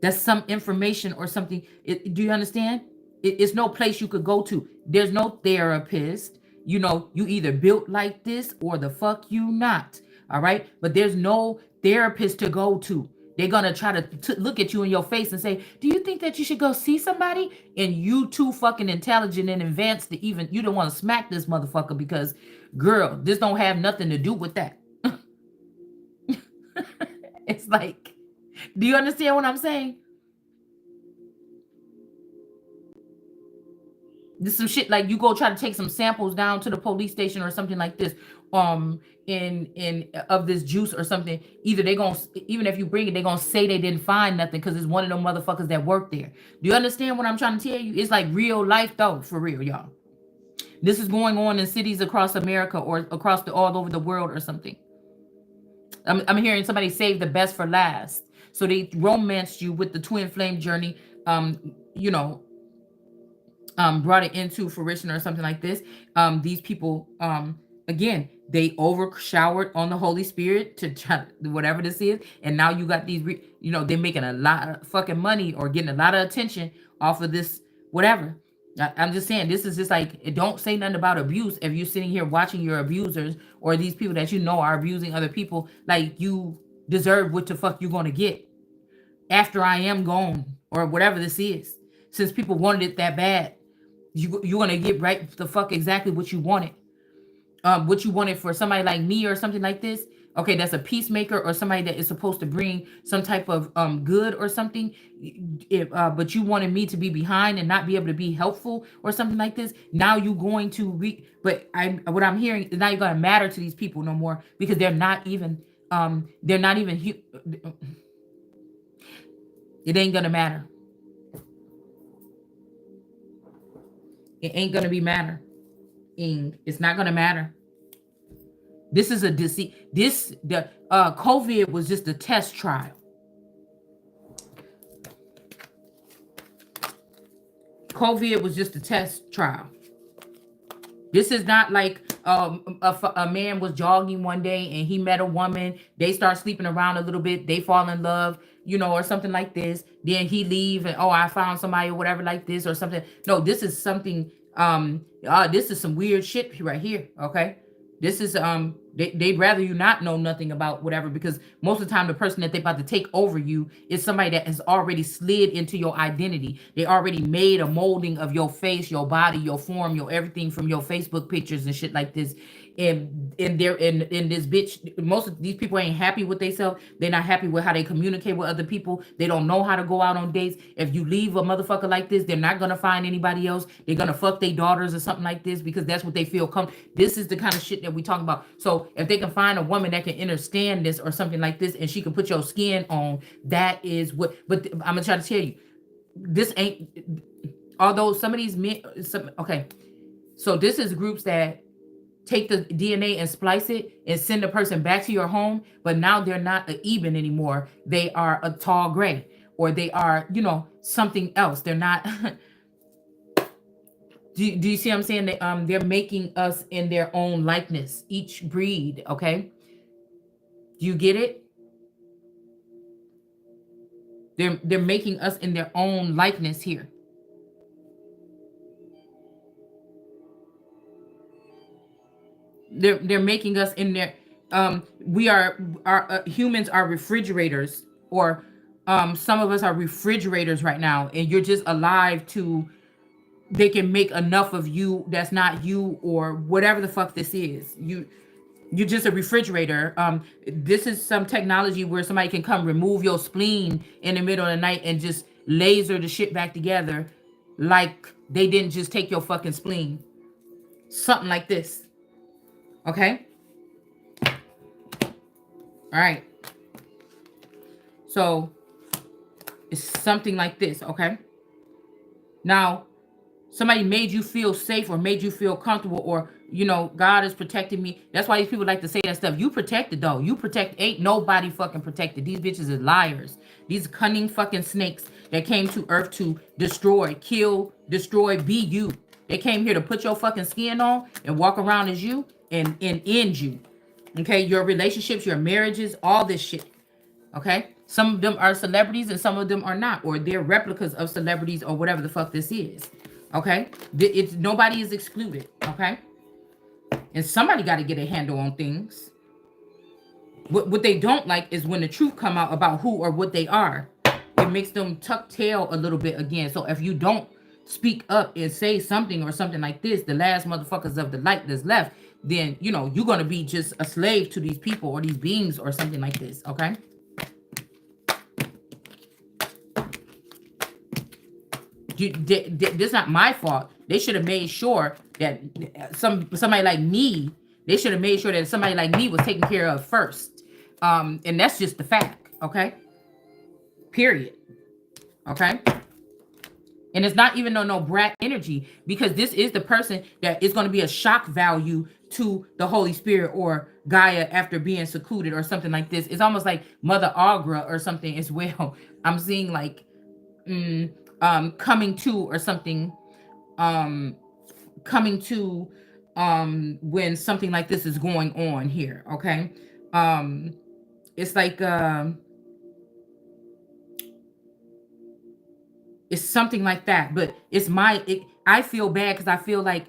That's some information or something. Do you understand? It's no place you could go to. There's no therapist. You know, you either built like this or the fuck you not. All right. But there's no therapist to go to. They're going to try to look at you in your face and say, do you think that you should go see somebody? And you too fucking intelligent and advanced to even, you don't want to smack this motherfucker because, girl, this don't have nothing to do with that. It's like, do you understand what I'm saying? This is some shit like you go try to take some samples down to the police station or something like this, in of this juice or something. Either they gonna, even if you bring it, they gonna say they didn't find nothing because it's one of them motherfuckers that work there. Do you understand what I'm trying to tell you? It's like real life though, for real, y'all. This is going on in cities across America or across all over the world or something. I'm hearing somebody save the best for last. So they romanced you with the twin flame journey, you know, brought it into fruition or something like this. These people, again, they over showered on the Holy Spirit to try whatever this is, and now you got these, you know, they're making a lot of fucking money or getting a lot of attention off of this, whatever. I'm just saying, this is just like, don't say nothing about abuse if you're sitting here watching your abusers or these people that you know are abusing other people. Like, you deserve what the fuck you're gonna get after I am gone or whatever this is. Since people wanted it that bad, you're gonna get right the fuck exactly what you wanted. What you wanted for somebody like me or something like this. Okay, that's a peacemaker or somebody that is supposed to bring some type of good or something. But you wanted me to be behind and not be able to be helpful or something like this. Now you're going to but what I'm hearing is now you're gonna matter to these people no more because they're not even it ain't gonna matter. It ain't gonna be matter. It's not gonna matter. This is a deceit. The COVID was just a test trial. COVID was just a test trial. This is not like a man was jogging one day and he met a woman. They start sleeping around a little bit. They fall in love, you know, or something like this. Then he leave and, oh, I found somebody or whatever like this or something. No, this is something. This is some weird shit right here. Okay. This is they'd rather you not know nothing about whatever, because most of the time the person that they about to take over you is somebody that has already slid into your identity. They already made a molding of your face, your body, your form, your everything from your Facebook pictures and shit like this. And they're in this bitch. Most of these people ain't happy with themselves. They're not happy with how they communicate with other people. They don't know how to go out on dates. If you leave a motherfucker like this, they're not gonna find anybody else. They're gonna fuck their daughters or something like this because that's what they feel This is the kind of shit that we talk about. So if they can find a woman that can understand this or something like this, and she can put your skin on, that is what. But I'm gonna try to tell you, this ain't. Although some of these men, okay, so this is groups that take the DNA and splice it and send the person back to your home, but now they're not an Eben anymore. They are a tall gray, or they are, you know, something else. They're not. Do you see what I'm saying? They're making us in their own likeness, each breed, okay? Do you get it? They're making us in their own likeness here. They're making us in their we are our humans are refrigerators, or some of us are refrigerators right now, and you're just alive to, they can make enough of you that's not you, or whatever the fuck this is. You're just a refrigerator. This is some technology where somebody can come remove your spleen in the middle of the night and just laser the shit back together, like they didn't just take your fucking spleen. Something like this. Okay? All right. So it's something like this, okay? Now, somebody made you feel safe or made you feel comfortable, or, you know, God is protecting me. That's why these people like to say that stuff. You protected, though. You protect. Ain't nobody fucking protected. These bitches are liars. These cunning fucking snakes that came to earth to destroy, kill, destroy, be you. They came here to put your fucking skin on and walk around as you and end you. Okay? Your relationships, your marriages, all this shit. Okay? Some of them are celebrities and some of them are not, or they're replicas of celebrities or whatever the fuck this is. Okay? It's nobody is excluded. Okay? And somebody got to get a handle on things. What they don't like is when the truth come out about who or what they are. It makes them tuck tail a little bit again. So if you don't speak up and say something or something like this, the last motherfuckers of the light that's left, then, you know, you're going to be just a slave to these people or these beings or something like this. Okay? This is not my fault. They should have made sure that somebody like me, they should have made sure that somebody like me was taken care of first. And that's just the fact, okay? Period. Okay? And it's not even no brat energy, because this is the person that is going to be a shock value to the Holy Spirit or Gaia after being secluded or something like this. It's almost like Mother Agra or something as well. I'm seeing like coming to or something, coming to when something like this is going on here. Okay. It's like it's something like that, but it's I feel bad because I feel like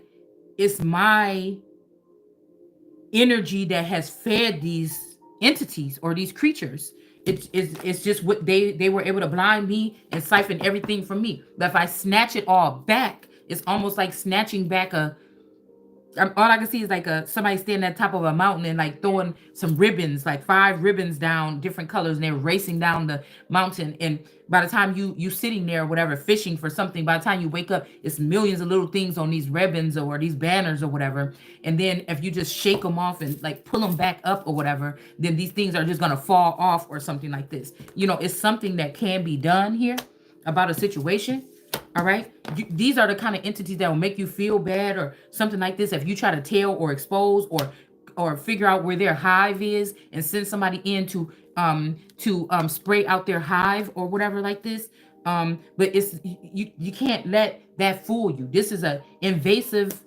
it's my energy that has fed these entities or these creatures. It's just what they were able to blind me and siphon everything from me. But if I snatch it all back, it's almost like snatching back all I can see is like somebody standing at the top of a mountain and like throwing some ribbons, like 5 ribbons down, different colors, and they're racing down the mountain. And by the time you sitting there or whatever, fishing for something, by the time you wake up, it's millions of little things on these ribbons or these banners or whatever. And then if you just shake them off and like pull them back up or whatever, then these things are just gonna fall off or something like this. You know, it's something that can be done here about a situation. All right. These are the kind of entities that will make you feel bad or something like this. If you try to tell or expose or figure out where their hive is and send somebody in to spray out their hive or whatever like this. But it's you can't let that fool you. This is a invasive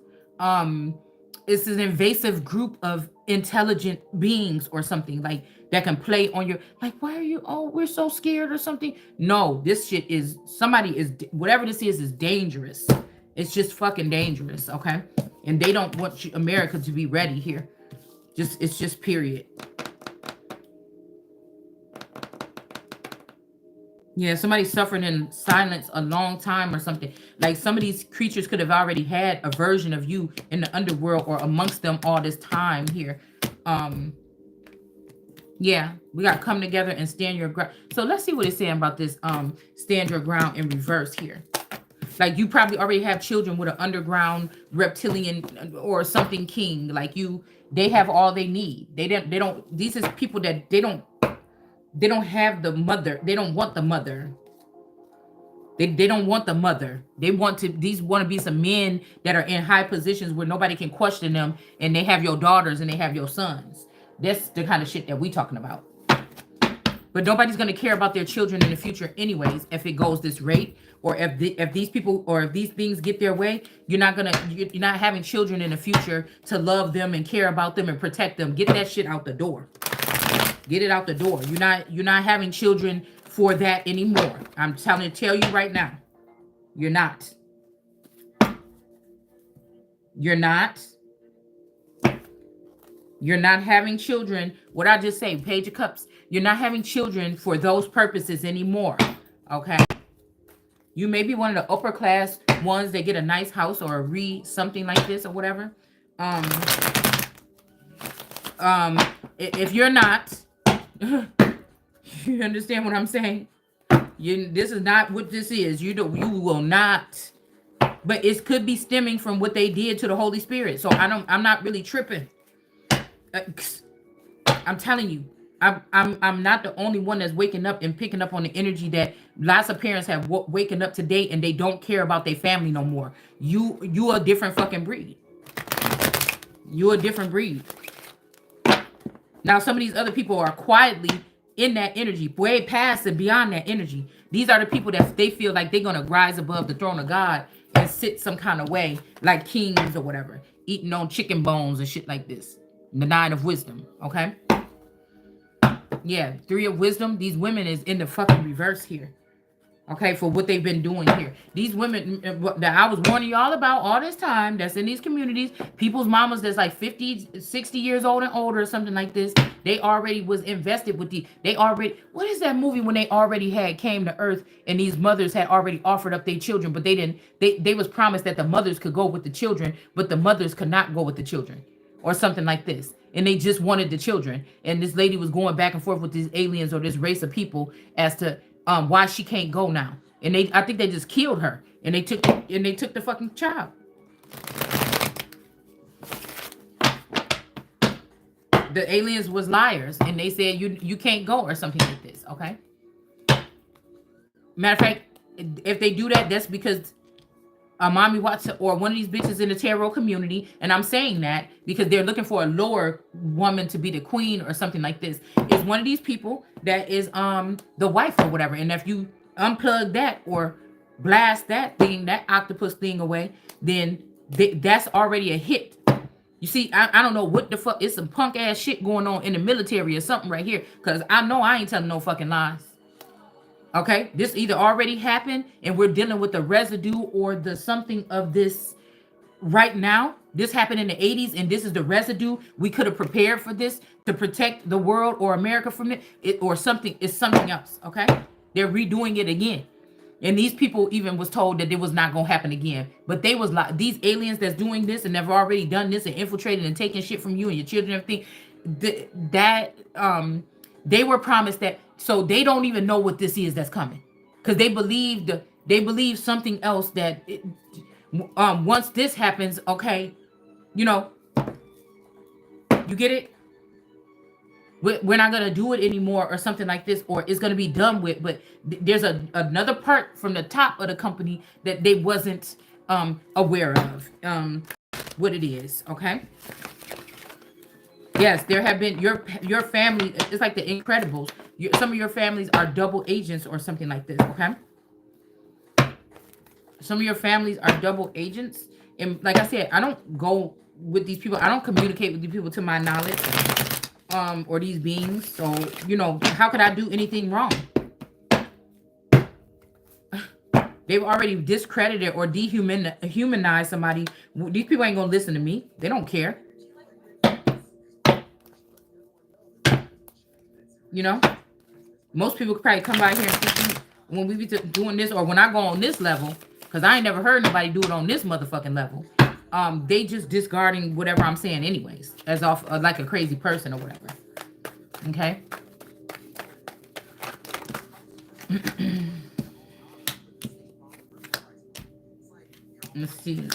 it's an invasive group of intelligent beings or something like that can play on your, like, why are you, oh, we're so scared or something. No, this shit is, somebody is, whatever this is dangerous. It's just fucking dangerous. Okay. And they don't want America to be ready here. It's just period. Yeah, somebody's suffering in silence a long time or something. Like some of these creatures could have already had a version of you in the underworld or amongst them all this time here. Yeah, we got to come together and stand your ground. So let's see what it's saying about this stand your ground in reverse here. Like you probably already have children with an underground reptilian or something king. Like they have all they need. They don't, these is people that they don't have the mother. They don't want the mother. They don't want the mother. These want to be some men that are in high positions where nobody can question them, and they have your daughters and they have your sons. That's the kind of shit that we talking about. But nobody's going to care about their children in the future anyways if it goes this rate, or if these people or if these things get their way. You're not having children in the future to love them and care about them and protect them. Get that shit out the door. Get it out the door. You're not having children for that anymore. I'm tell you right now. You're not. You're not. You're not having children. What I just say, Page of Cups. You're not having children for those purposes anymore. Okay. You may be one of the upper class ones that get a nice house or something like this or whatever. If you're not, you understand what I'm saying? This is not what this is. You will not. But it could be stemming from what they did to the Holy Spirit. So I'm not really tripping. I'm telling you, I'm not the only one that's waking up and picking up on the energy that lots of parents have waking up today and they don't care about their family no more. You a different fucking breed. You a different breed. Now some of these other people are quietly in that energy, way past and beyond that energy. These are the people that they feel like they're gonna rise above the throne of God and sit some kind of way, like kings or whatever, eating on chicken bones and shit like this. The 9 of wisdom, okay? Yeah, 3 of wisdom. These women is in the fucking reverse here. Okay, for what they've been doing here. These women that I was warning y'all about all this time, that's in these communities, people's mamas that's like 50, 60 years old and older or something like this, they already was invested with what is that movie when they already had came to earth and these mothers had already offered up their children, but they was promised that the mothers could go with the children, but the mothers could not go with the children or something like this. And they just wanted the children. And this lady was going back and forth with these aliens or this race of people as to why she can't go now. And I think they just killed her. And they took the fucking child. The aliens was liars and they said you can't go or something like this, okay? Matter of fact, if they do that, that's because Mommy Watson or one of these bitches in the tarot community, and I'm saying that because they're looking for a lower woman to be the queen or something like this, is one of these people that is the wife or whatever. And if you unplug that or blast that thing, that octopus thing away, then that's already a hit. You see, I don't know what the fuck, it's some punk ass shit going on in the military or something right here, because I know I ain't telling no fucking lies. Okay, this either already happened and we're dealing with the residue or the something of this right now. This happened in the 80s and this is the residue. We could have prepared for this to protect the world or America from it, or something. It's something else, okay? They're redoing it again. And these people even was told that it was not going to happen again. But they was like, these aliens that's doing this and have already done this and infiltrated and taking shit from you and your children and everything, they were promised that. So they don't even know what this is that's coming, because they believe something else that once this happens, okay, you know, you get it. We're not gonna do it anymore or something like this, or it's gonna be done with. But there's another part from the top of the company that they wasn't aware of what it is. Okay. Yes, there have been your family. It's like the Incredibles. Some of your families are double agents or something like this. Okay. Some of your families are double agents, and like I said, I don't go with these people. I don't communicate with these people to my knowledge, or these beings. So you know, how could I do anything wrong? They've already discredited or dehumanized somebody. These people ain't gonna listen to me. They don't care. You know, most people could probably come by here and see when we be doing this, or when I go on this level, because I ain't never heard nobody do it on this motherfucking level. They just discarding whatever I'm saying anyways, as off like a crazy person or whatever. Okay. Let's see.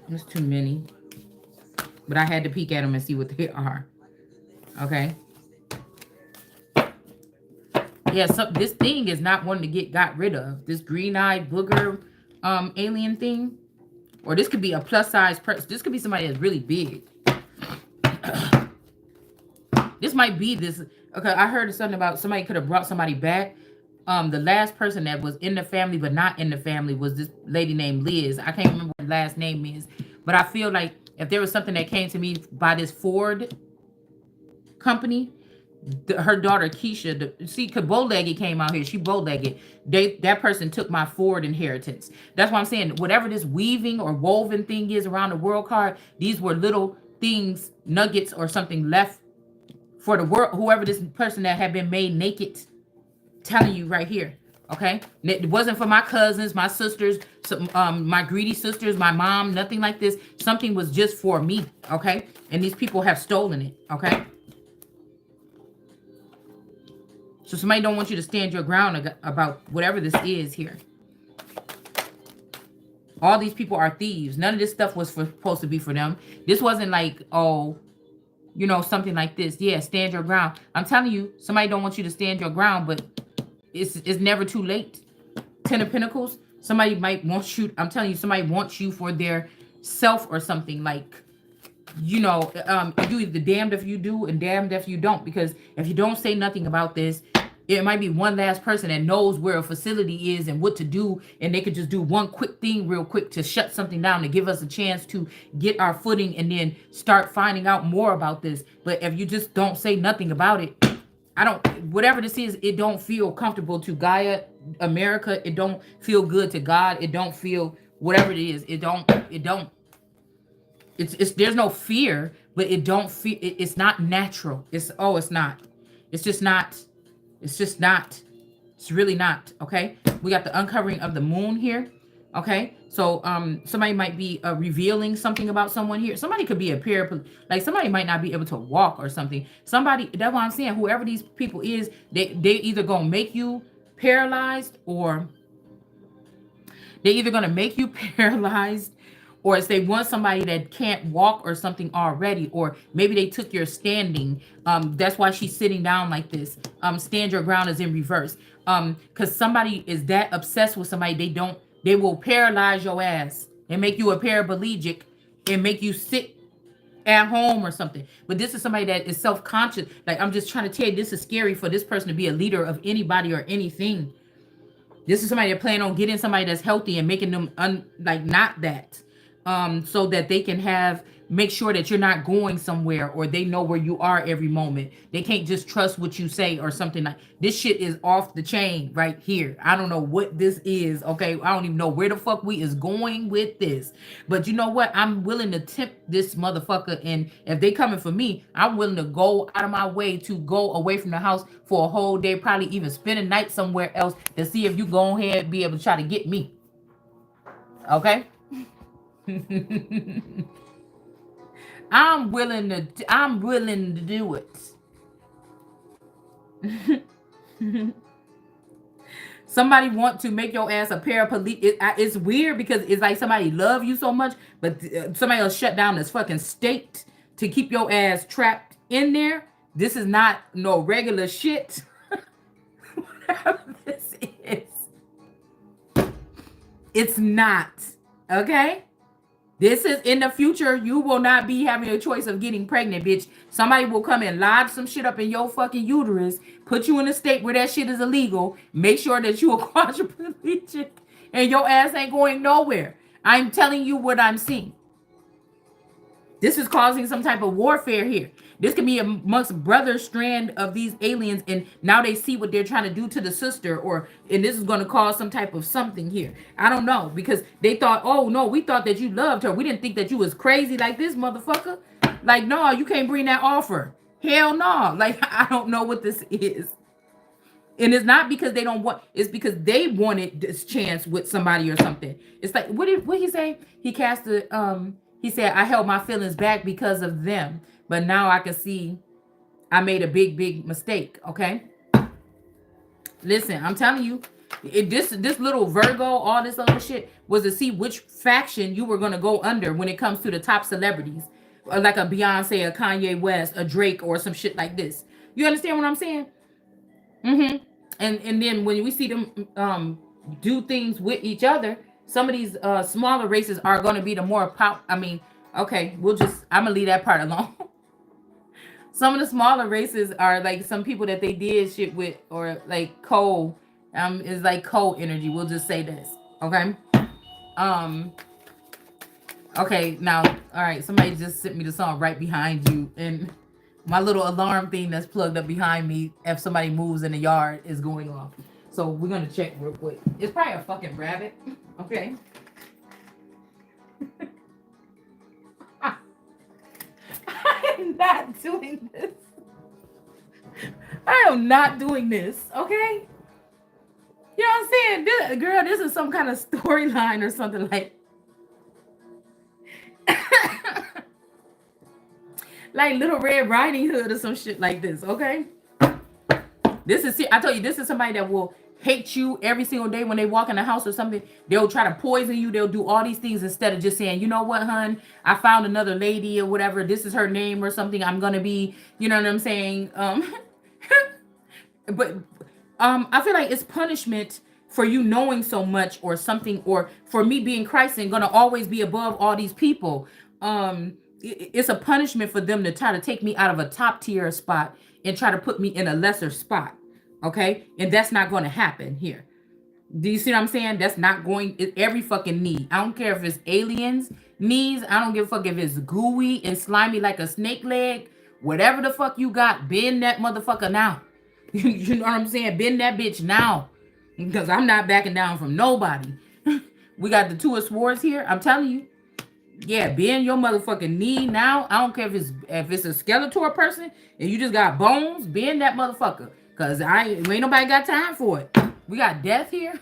There's too many, but I had to peek at them and see what they are. Okay. Yeah, so this thing is not one to get got rid of. This green-eyed booger alien thing. Or this could be a plus-size person. This could be somebody that's really big. This might be this. Okay, I heard something about somebody could have brought somebody back. The last person that was in the family but not in the family was this lady named Liz. I can't remember what her last name is. But I feel like if there was something that came to me by this Ford company, her daughter Keisha, see, cause bow-legged came out here. She bow-legged. That person took my Ford inheritance. That's why I'm saying whatever this weaving or woven thing is around the world card, these were little things, nuggets or something left for the world. Whoever this person that had been made naked, telling you right here. Okay, it wasn't for my cousins, my sisters, my greedy sisters, my mom, nothing like this. Something was just for me. Okay, and these people have stolen it. Okay. So somebody don't want you to stand your ground about whatever this is here. All these people are thieves. None of this stuff was supposed to be for them. This wasn't like, oh, You know, something like this. Yeah, stand your ground. I'm telling you, somebody don't want you to stand your ground, but it's never too late. Ten of Pentacles. Somebody might want you. I'm telling you, somebody wants you for their self or something. Like, you know, you the damned if you do and damned if you don't. Because if you don't say nothing about this, it might be one last person that knows where a facility is and what to do, and they could just do one quick thing real quick to shut something down, to give us a chance to get our footing and then start finding out more about this. But if you just don't say nothing about it, I don't, whatever this is, it don't feel comfortable to Gaia, America. It don't feel good to God. It don't feel, whatever it is, it don't, it's there's no fear, but it don't feel, it's not natural. It's not. It's just not. It's just not. It's really not. Okay. We got the uncovering of the moon here. Okay. So somebody might be revealing something about someone here. Somebody could be a paraplegic. Like somebody might not be able to walk or something. Somebody, that's what I'm saying. Whoever these people is, they either gonna make you paralyzed, or they either gonna make you paralyzed, or it's they want somebody that can't walk or something already, or maybe they took your standing. That's why she's sitting down like this. Stand your ground is in reverse. Because somebody is that obsessed with somebody, they will paralyze your ass and make you a paraplegic and make you sit at home or something. But this is somebody that is self-conscious. Like, I'm just trying to tell you, this is scary for this person to be a leader of anybody or anything. This is somebody that plan on getting somebody that's healthy and making them not that. So that they can make sure that you're not going somewhere, or they know where you are every moment. They can't just trust what you say or something. Like, this shit is off the chain right here. I don't know what this is. Okay. I don't even know where the fuck we is going with this, but you know what? I'm willing to tempt this motherfucker. And if they coming for me, I'm willing to go out of my way to go away from the house for a whole day, probably even spend a night somewhere else, to see if you go ahead and be able to try to get me. Okay. I'm willing to do it. Somebody want to make your ass a paraplegic. It's weird because it's like somebody love you so much, but somebody else shut down this fucking state to keep your ass trapped in there. This is not no regular shit. Whatever this is, it's not. Okay? This is in the future. You will not be having a choice of getting pregnant, bitch. Somebody will come and lodge some shit up in your fucking uterus, put you in a state where that shit is illegal, make sure that you are quadriplegic, and your ass ain't going nowhere. I'm telling you what I'm seeing. This is causing some type of warfare here. This could be amongst brother strand of these aliens, and now they see what they're trying to do to the sister, and this is going to cause some type of something here. I don't know, because they thought, oh no, we thought that you loved her. We didn't think that you was crazy like this, motherfucker. Like, no, you can't bring that offer. Hell no. Like, I don't know what this is. And it's not because they don't want, it's because they wanted this chance with somebody or something. It's like, what did he say? He cast he said, I held my feelings back because of them, but now I can see I made a big mistake. Okay. Listen, I'm telling you, this little Virgo, all this other shit was to see which faction you were going to go under when it comes to the top celebrities, like a Beyonce, a Kanye West, a Drake, or some shit like this. You understand what I'm saying? Mm-hmm. And then when we see them do things with each other, some of these smaller races are going to be the more pop. I mean, okay, I'm gonna leave that part alone. Some of the smaller races are like some people that they did shit with, or like coal. Is like coal energy. We'll just say this, okay? Okay, now, all right. Somebody just sent me the song right behind you, and my little alarm thing that's plugged up behind me, if somebody moves in the yard, is going off. So we're gonna check real quick. It's probably a fucking rabbit. Okay. I am not doing this. I am not doing this. Okay. You know what I'm saying? Girl, this is some kind of storyline or something like. Like Little Red Riding Hood or some shit like this. Okay. This is, I told you, this is somebody that will hate you every single day when they walk in the house or something. They'll try to poison you. They'll do all these things instead of just saying, you know what, hun, I found another lady or whatever. This is her name or something. I'm going to be, you know what I'm saying? But I feel like it's punishment for you knowing so much or something, or for me being Christ and gonna always be above all these people. It's a punishment for them to try to take me out of a top tier spot and try to put me in a lesser spot. Okay, and that's not going to happen here. Do you see what I'm saying? That's not going. Every fucking knee. I don't care if it's aliens knees. I don't give a fuck if it's gooey and slimy like a snake leg. Whatever the fuck you got, bend that motherfucker now. You know what I'm saying? Bend that bitch now. Because I'm not backing down from nobody. We got the Two of Swords here. I'm telling you. Yeah, bend your motherfucking knee now. I don't care if it's a Skeletor person and you just got bones, bend that motherfucker. Because ain't nobody got time for it. We got death here.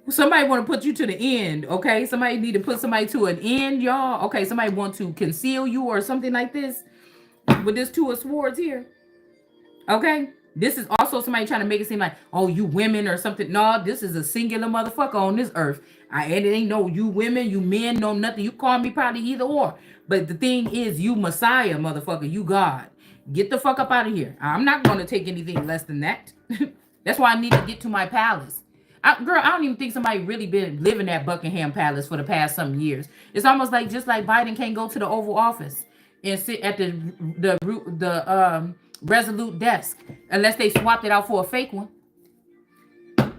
Somebody want to put you to the end, okay? Somebody need to put somebody to an end, y'all. Okay, somebody want to conceal you or something like this with this Two of Swords here. Okay? This is also somebody trying to make it seem like, oh, you women or something. No, this is a singular motherfucker on this earth. And it ain't no you women, you men, no nothing. You call me probably either or. But the thing is, you Messiah, motherfucker. You God. Get the fuck up out of here. I'm not going to take anything less than that. That's why I need to get to my palace. Girl, I don't even think somebody really been living at Buckingham Palace for the past some years. It's almost like just like Biden can't go to the Oval Office and sit at the Resolute desk unless they swapped it out for a fake one.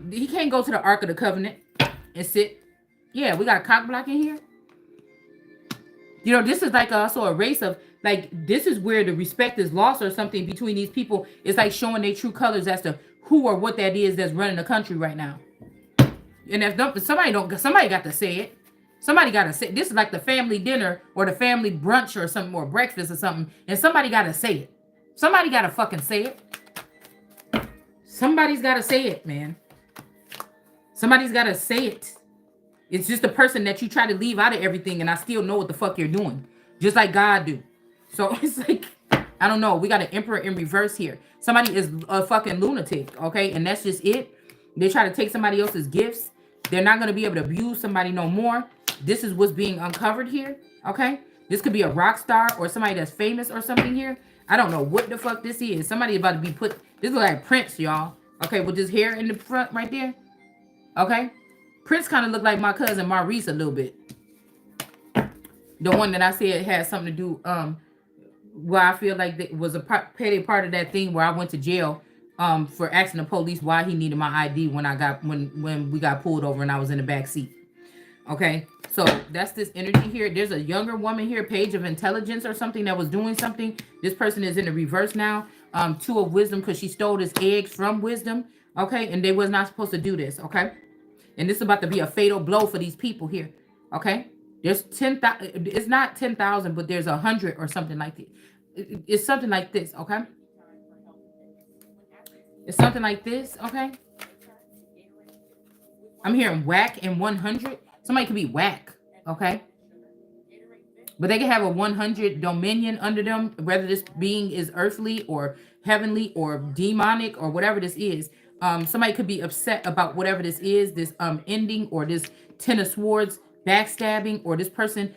He can't go to the Ark of the Covenant and sit. Yeah, we got cock block in here. You know, this is like also a race of, like, this is where the respect is lost or something between these people. It's like showing their true colors as to who or what that is that's running the country right now. And if somebody got to say it. Somebody got to say, this is like the family dinner or the family brunch or something, or breakfast or something. And somebody got to say it. Somebody got to fucking say it. Somebody's got to say it, man. Somebody's got to say it. It's just the person that you try to leave out of everything, and I still know what the fuck you're doing. Just like God do. So it's like, I don't know. We got an Emperor in reverse here. Somebody is a fucking lunatic, okay? And that's just it. They try to take somebody else's gifts. They're not going to be able to abuse somebody no more. This is what's being uncovered here, okay? This could be a rock star or somebody that's famous or something here. I don't know what the fuck this is. Somebody about to be put... This is like Prince, y'all. Okay, with his hair in the front right there. Okay? Prince kind of looked like my cousin Maurice a little bit. The one that I said had something to do... where I feel like that was a petty part of that thing where I went to jail for asking the police why he needed my ID when we got pulled over and I was in the back seat. Okay, so that's this energy here. There's a younger woman here, Page of Intelligence or something, that was doing something. This person is in the reverse now. Two of Wisdom, because she stole his eggs from Wisdom. Okay, and they was not supposed to do this. Okay, and this is about to be a fatal blow for these people here. Okay, there's 10,000. It's not 10,000, but there's 100 or something like that. It's something like this. Okay, it's something like this. Okay, I'm hearing whack and 100. Somebody could be whack, okay? But they can have a 100 dominion under them, whether this being is earthly or heavenly or demonic or whatever this is. Somebody could be upset about whatever this is, this ending, or this 10 of Swords backstabbing, or this person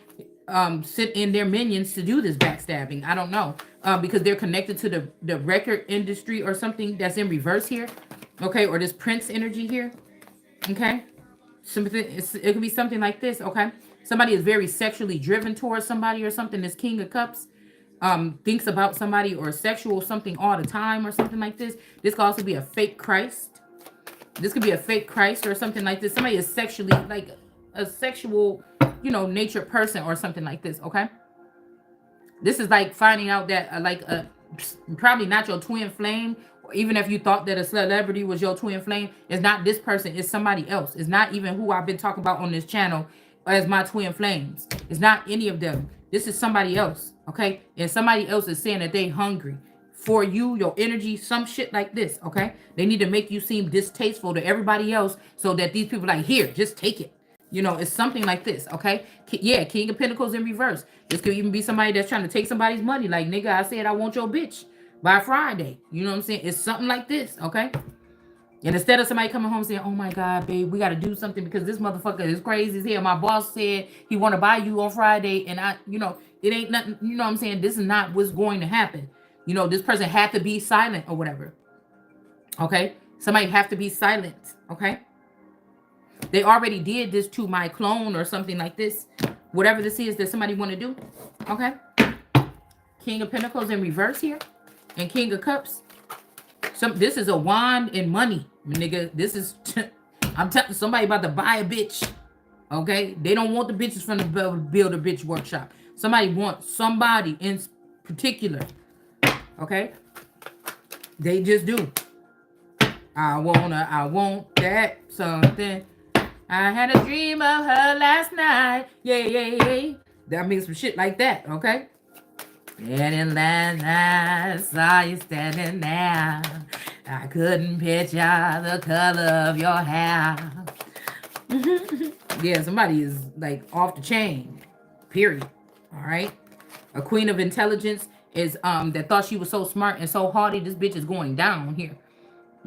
sit in their minions to do this backstabbing. I don't know, because they're connected to the record industry or something that's in reverse here, okay? Or this Prince energy here, okay? It could be something like this, okay? Somebody is very sexually driven towards somebody or something. This King of Cups thinks about somebody or sexual something all the time or something like this. This could also be a fake Christ. This could be a fake Christ or something like this. Somebody is sexually, like a sexual, you know, nature person or something like this, okay? This is like finding out that probably not your twin flame. Even if you thought that a celebrity was your twin flame, it's not this person, it's somebody else. It's not even who I've been talking about on this channel as my twin flames. It's not any of them. This is somebody else, okay? And somebody else is saying that they hungry for you, your energy, some shit like this, okay? They need to make you seem distasteful to everybody else so that these people are like, here, just take it. You know, it's something like this, okay? Yeah, King of Pentacles in reverse. This could even be somebody that's trying to take somebody's money. Like, nigga, I said I want your bitch. by Friday. You know what I'm saying? It's something like this, okay? And instead of somebody coming home saying, oh my God, babe, we got to do something because this motherfucker is crazy as hell. My boss said he want to buy you on Friday. And it ain't nothing, you know what I'm saying? This is not what's going to happen. This person had to be silent or whatever. Okay? Somebody have to be silent. Okay? They already did this to my clone or something like this. Whatever this is that somebody want to do. Okay? King of Pentacles in reverse here. And King of Cups. This is a wand and money, nigga. This is, I'm telling somebody about to buy a bitch. Okay? They don't want the bitches from the build a bitch workshop. Somebody wants somebody in particular. Okay? They just do. I want that something. I had a dream of her last night. Yeah. That means some shit like that, okay? And in last night, I saw you standing there. I couldn't picture the color of your hair. Yeah, somebody is like off the chain. Period. All right. A queen of intelligence is that thought she was so smart and so haughty. This bitch is going down here.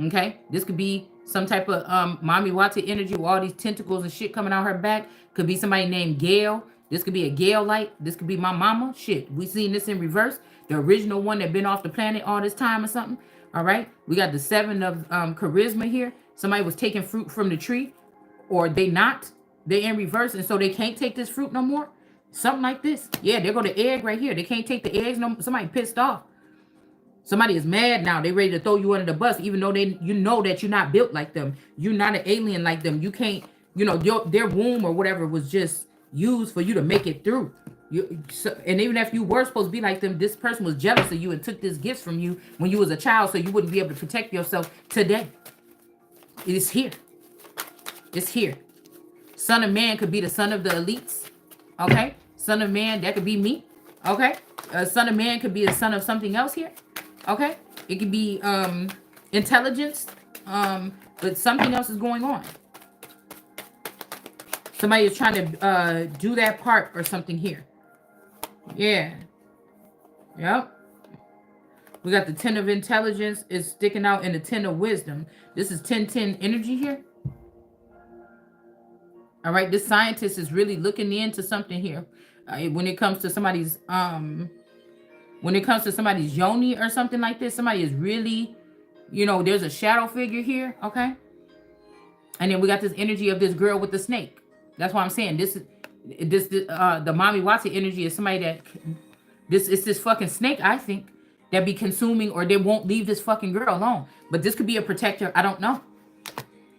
Okay. This could be some type of mommy Wati energy with all these tentacles and shit coming out her back. Could be somebody named Gail. This could be a Gale light. This could be my mama. Shit. We seen this in reverse. The original one that been off the planet all this time or something. All right. We got the 7 of charisma here. Somebody was taking fruit from the tree. Or they not. They in reverse. And so they can't take this fruit no more. Something like this. Yeah, there go the egg right here. They can't take the eggs no more. Somebody pissed off. Somebody is mad now. They ready to throw you under the bus. Even though you know that you're not built like them. You're not an alien like them. You can't, their womb or whatever was just used for you to make it through. And even if you were supposed to be like them, this person was jealous of you and took this gift from you when you was a child so you wouldn't be able to protect yourself today. It's here. It's here. Son of man could be the son of the elites. Okay? Son of man, that could be me. Okay? Son of man could be a son of something else here. Okay? It could be intelligence. But something else is going on. Somebody is trying to do that part or something here. Yeah. Yep. We got the 10 of intelligence is sticking out in the 10 of wisdom. This is 10-10 energy here. All right. This scientist is really looking into something here. When it comes to somebody's yoni or something like this, somebody is really, there's a shadow figure here. Okay. And then we got this energy of this girl with the snake. That's why I'm saying the mommy Wati energy is somebody that this fucking snake, I think, that be consuming or they won't leave this fucking girl alone. But this could be a protector. I don't know.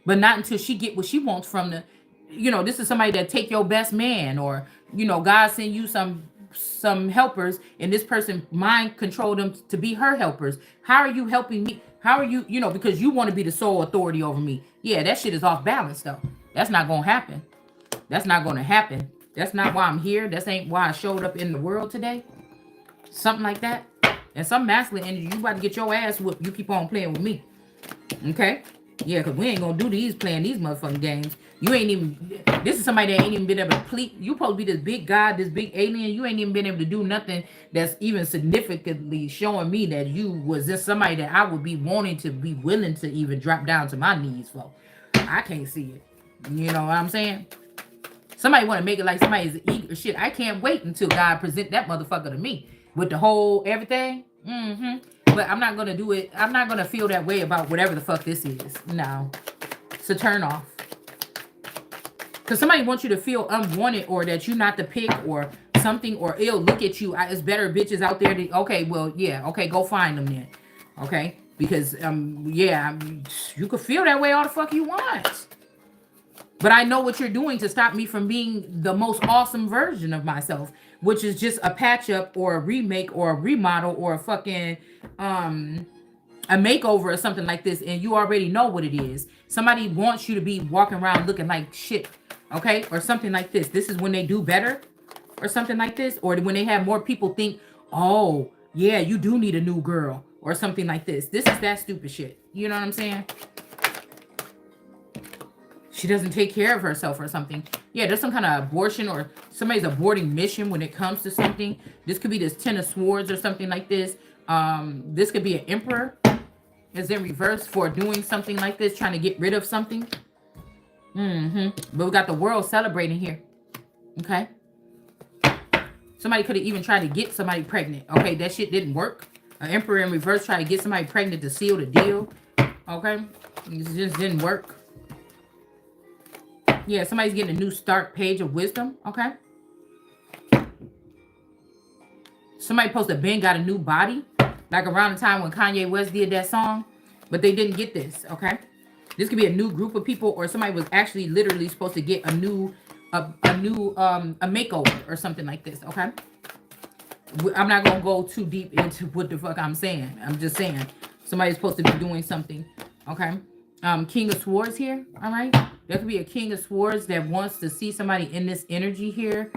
But not until she get what she wants from the, this is somebody that take your best man or, God send you some helpers and this person mind control them to be her helpers. How are you helping me? How are you, because you want to be the sole authority over me. Yeah, that shit is off balance though. That's not going to happen. That's not going to happen. That's not why I'm here. That ain't why I showed up in the world today. Something like that. And some masculine energy, you about to get your ass whooped. You keep on playing with me. Okay? Yeah, because we ain't going to do playing these motherfucking games. You ain't even, this is somebody that ain't even been able to plead. You supposed to be this big god, this big alien. You ain't even been able to do nothing that's even significantly showing me that you was just somebody that I would be wanting to be willing to even drop down to my knees for. I can't see it. You know what I'm saying? Somebody want to make it like somebody's eager shit. I can't wait until God present that motherfucker to me with the whole everything. But I'm not going to do it. I'm not going to feel that way about whatever the fuck this is. No. It's a turn off. Because somebody wants you to feel unwanted or that you're not the pick or something or ill. Look at you. It's better bitches out there. Okay, well, yeah. Okay, go find them then. Okay? Because, you could feel that way all the fuck you want. But I know what you're doing to stop me from being the most awesome version of myself, which is just a patch up or a remake or a remodel or a fucking a makeover or something like this. And you already know what it is. Somebody wants you to be walking around looking like shit. Okay. Or something like this. This is when they do better or something like this. Or when they have more people think, oh yeah, you do need a new girl or something like this. This is that stupid shit. You know what I'm saying? She doesn't take care of herself or something. Yeah, there's some kind of abortion or somebody's aborting mission when it comes to something. This could be this 10 of swords or something like this. This could be an emperor is in reverse for doing something like this, trying to get rid of something. But we got the world celebrating here. Okay. Somebody could have even tried to get somebody pregnant. Okay, that shit didn't work. An emperor in reverse tried to get somebody pregnant to seal the deal. Okay. It just didn't work. Yeah, somebody's getting a new start page of wisdom. Okay. Somebody supposed to been got a new body. Like around the time when Kanye West did that song. But they didn't get this. Okay. This could be a new group of people, or somebody was actually literally supposed to get a new makeover or something like this. Okay. I'm not gonna go too deep into what the fuck I'm saying. I'm just saying somebody's supposed to be doing something. Okay. King of Swords here. All right. There could be a King of Swords that wants to see somebody in this energy here.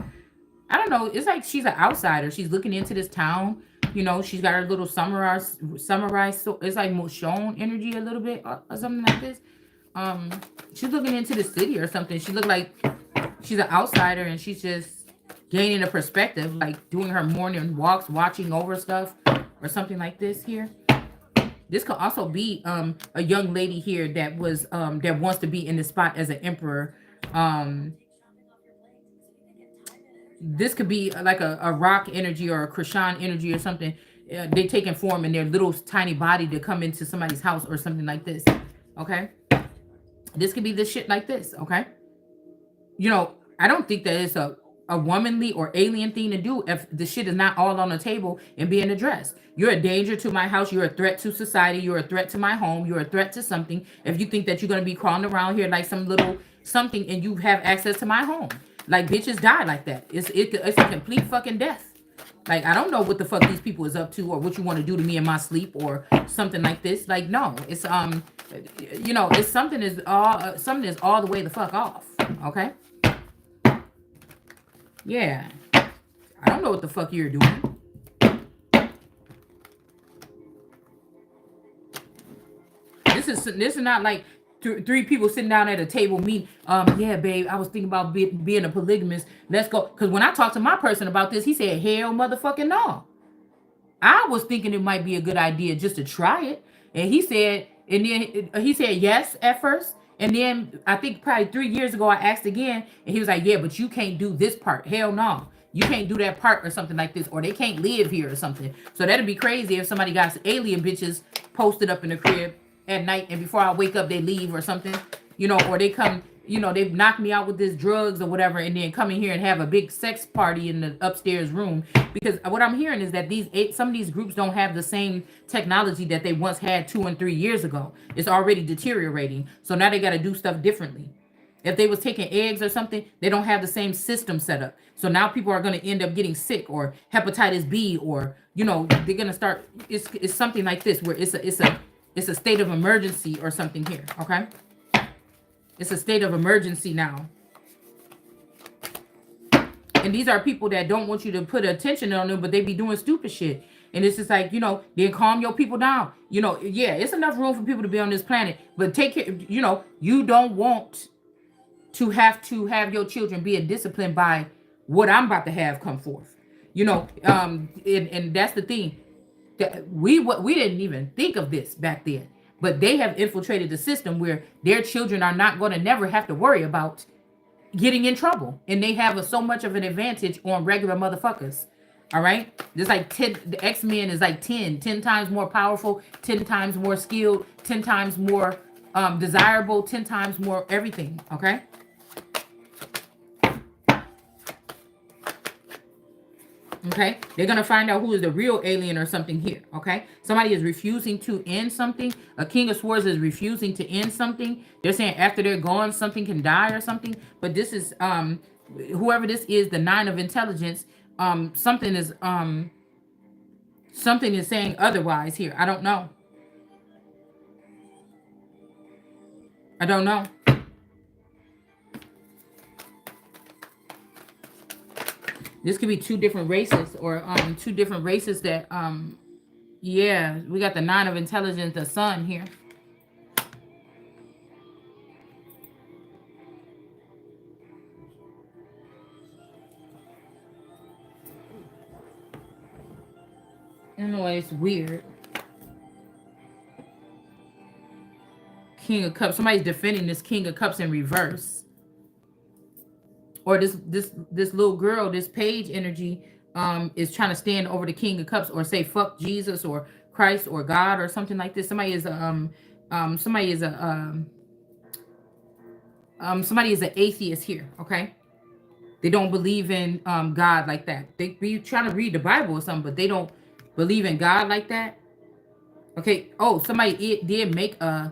I don't know. It's like she's an outsider. She's looking into this town. You know, she's got her little samurai. So it's like Moshon energy a little bit or something like this. She's looking into the city or something. She looked like she's an outsider and she's just gaining a perspective, like doing her morning walks, watching over stuff or something like this here. This could also be a young lady here that was that wants to be in the spot as an emperor. This could be like a rock energy or a Krishan energy or something. They taking form in their little tiny body to come into somebody's house or something like this. Okay. This could be this shit like this. Okay. You know, I don't think that it's a womanly or alien thing to do if the shit is not all on the table and being addressed. You're a danger to my house. You're a threat to society. You're a threat to my home. You're a threat to something. If you think that you're going to be crawling around here like some little something and you have access to my home. Like bitches die like that. It's a complete fucking death. Like I don't know what the fuck these people is up to or what you want to do to me in my sleep or something like this. Like no, it's you know, it's something is all the way the fuck off. Okay. Yeah. I don't know what the fuck you're doing. This is not like three people sitting down at a table meeting. Yeah, babe, I was thinking about being a polygamist. Let's go. Because when I talked to my person about this, he said, hell motherfucking no. I was thinking it might be a good idea just to try it. And he said yes at first. And then I think probably 3 years ago, I asked again. And he was like, yeah, but you can't do this part. Hell no. You can't do that part or something like this. Or they can't live here or something. So that'd be crazy if somebody got alien bitches posted up in the crib at night. And before I wake up, they leave or something. You know, or they come, you know, they've knocked me out with this drugs or whatever. And then come in here and have a big sex party in the upstairs room. Because what I'm hearing is that some of these groups don't have the same technology that they once had 2 and 3 years ago. It's already deteriorating. So now they got to do stuff differently. If they was taking eggs or something, they don't have the same system set up. So now people are going to end up getting sick or hepatitis B or, you know, they're going to start. It's something like this where it's a state of emergency or something here. Okay. It's a state of emergency now. And these are people that don't want you to put attention on them, but they be doing stupid shit. And it's just like, you know, then calm your people down. You know, yeah, it's enough room for people to be on this planet. But take care, you know, you don't want to have your children be disciplined by what I'm about to have come forth. You know, and that's the thing. That we didn't even think of this back then. But they have infiltrated the system where their children are not going to never have to worry about getting in trouble, and they have so much of an advantage on regular motherfuckers. All right, just like the X-Men is like 10 times more powerful, 10 times more skilled, 10 times more desirable, 10 times more everything. Okay. Okay, they're gonna find out who is the real alien or something here. Okay, somebody is refusing to end something. A King of Swords is refusing to end something. They're saying after they're gone, something can die or something. But this is whoever this is, the 9 of intelligence. Something is saying otherwise here. I don't know. I don't know. This could be 2 different races or 2 different races that yeah, we got the 9 of intelligence, the sun here. I don't know why it's weird. King of Cups. Somebody's defending this King of Cups in reverse. Or this little girl, this page energy, is trying to stand over the King of Cups or say fuck Jesus or Christ or God or something like this. Somebody is a somebody is an atheist here, okay? They don't believe in God like that. They be trying to read the Bible or something, but they don't believe in God like that. Okay. Oh, somebody did make a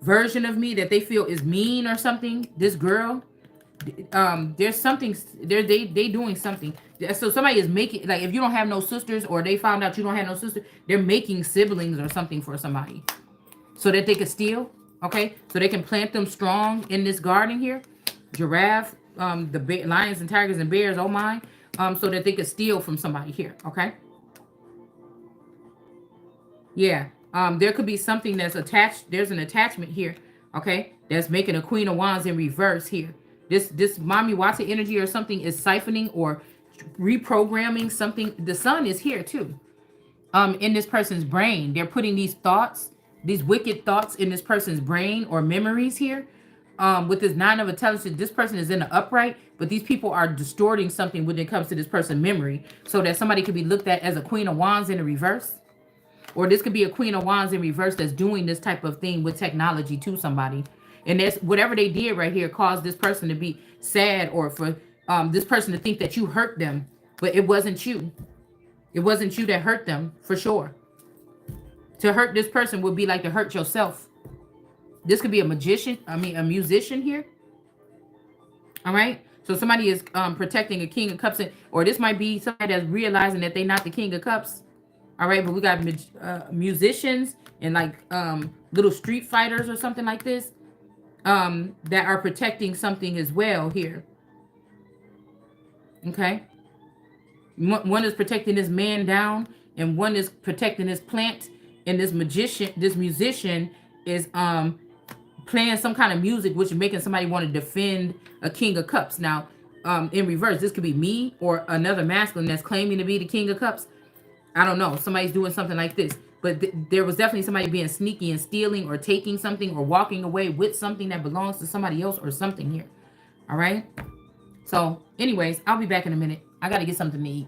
version of me that they feel is mean or something. This girl, there's something. They doing something. So somebody is making, like, if you don't have no sisters or they found out you don't have no sister, they're making siblings or something for somebody so that they can steal. Okay, so they can plant them strong in this garden here. Giraffe, the lions and tigers and bears, oh my, so that they could steal from somebody here. Okay. Yeah. There could be something that's attached. There's an attachment here. Okay, that's making a Queen of Wands in reverse here. This Mommy Watson energy or something is siphoning or reprogramming something. The sun is here too. In this person's brain, they're putting these thoughts, these wicked thoughts in this person's brain or memories here. With this 9 of intelligence, this person is in the upright, but these people are distorting something when it comes to this person's memory, so that somebody could be looked at as a Queen of Wands in the reverse. Or this could be a Queen of Wands in reverse that's doing this type of thing with technology to somebody. And that's whatever they did right here caused this person to be sad, or for this person to think that you hurt them. But it wasn't you. It wasn't you that hurt them, for sure. To hurt this person would be like to hurt yourself. This could be a magician, a musician here. All right. So somebody is protecting a King of Cups, or this might be somebody that's realizing that they're not the King of Cups. All right, but we got musicians and like little street fighters or something like this that are protecting something as well here. Okay. One is protecting this man down, and one is protecting this plant, and this musician is playing some kind of music which is making somebody want to defend a King of Cups. Now, in reverse, this could be me or another masculine that's claiming to be the King of Cups. I don't know. Somebody's doing something like this. But there was definitely somebody being sneaky and stealing or taking something or walking away with something that belongs to somebody else or something here. All right? So, anyways, I'll be back in a minute. I got to get something to eat.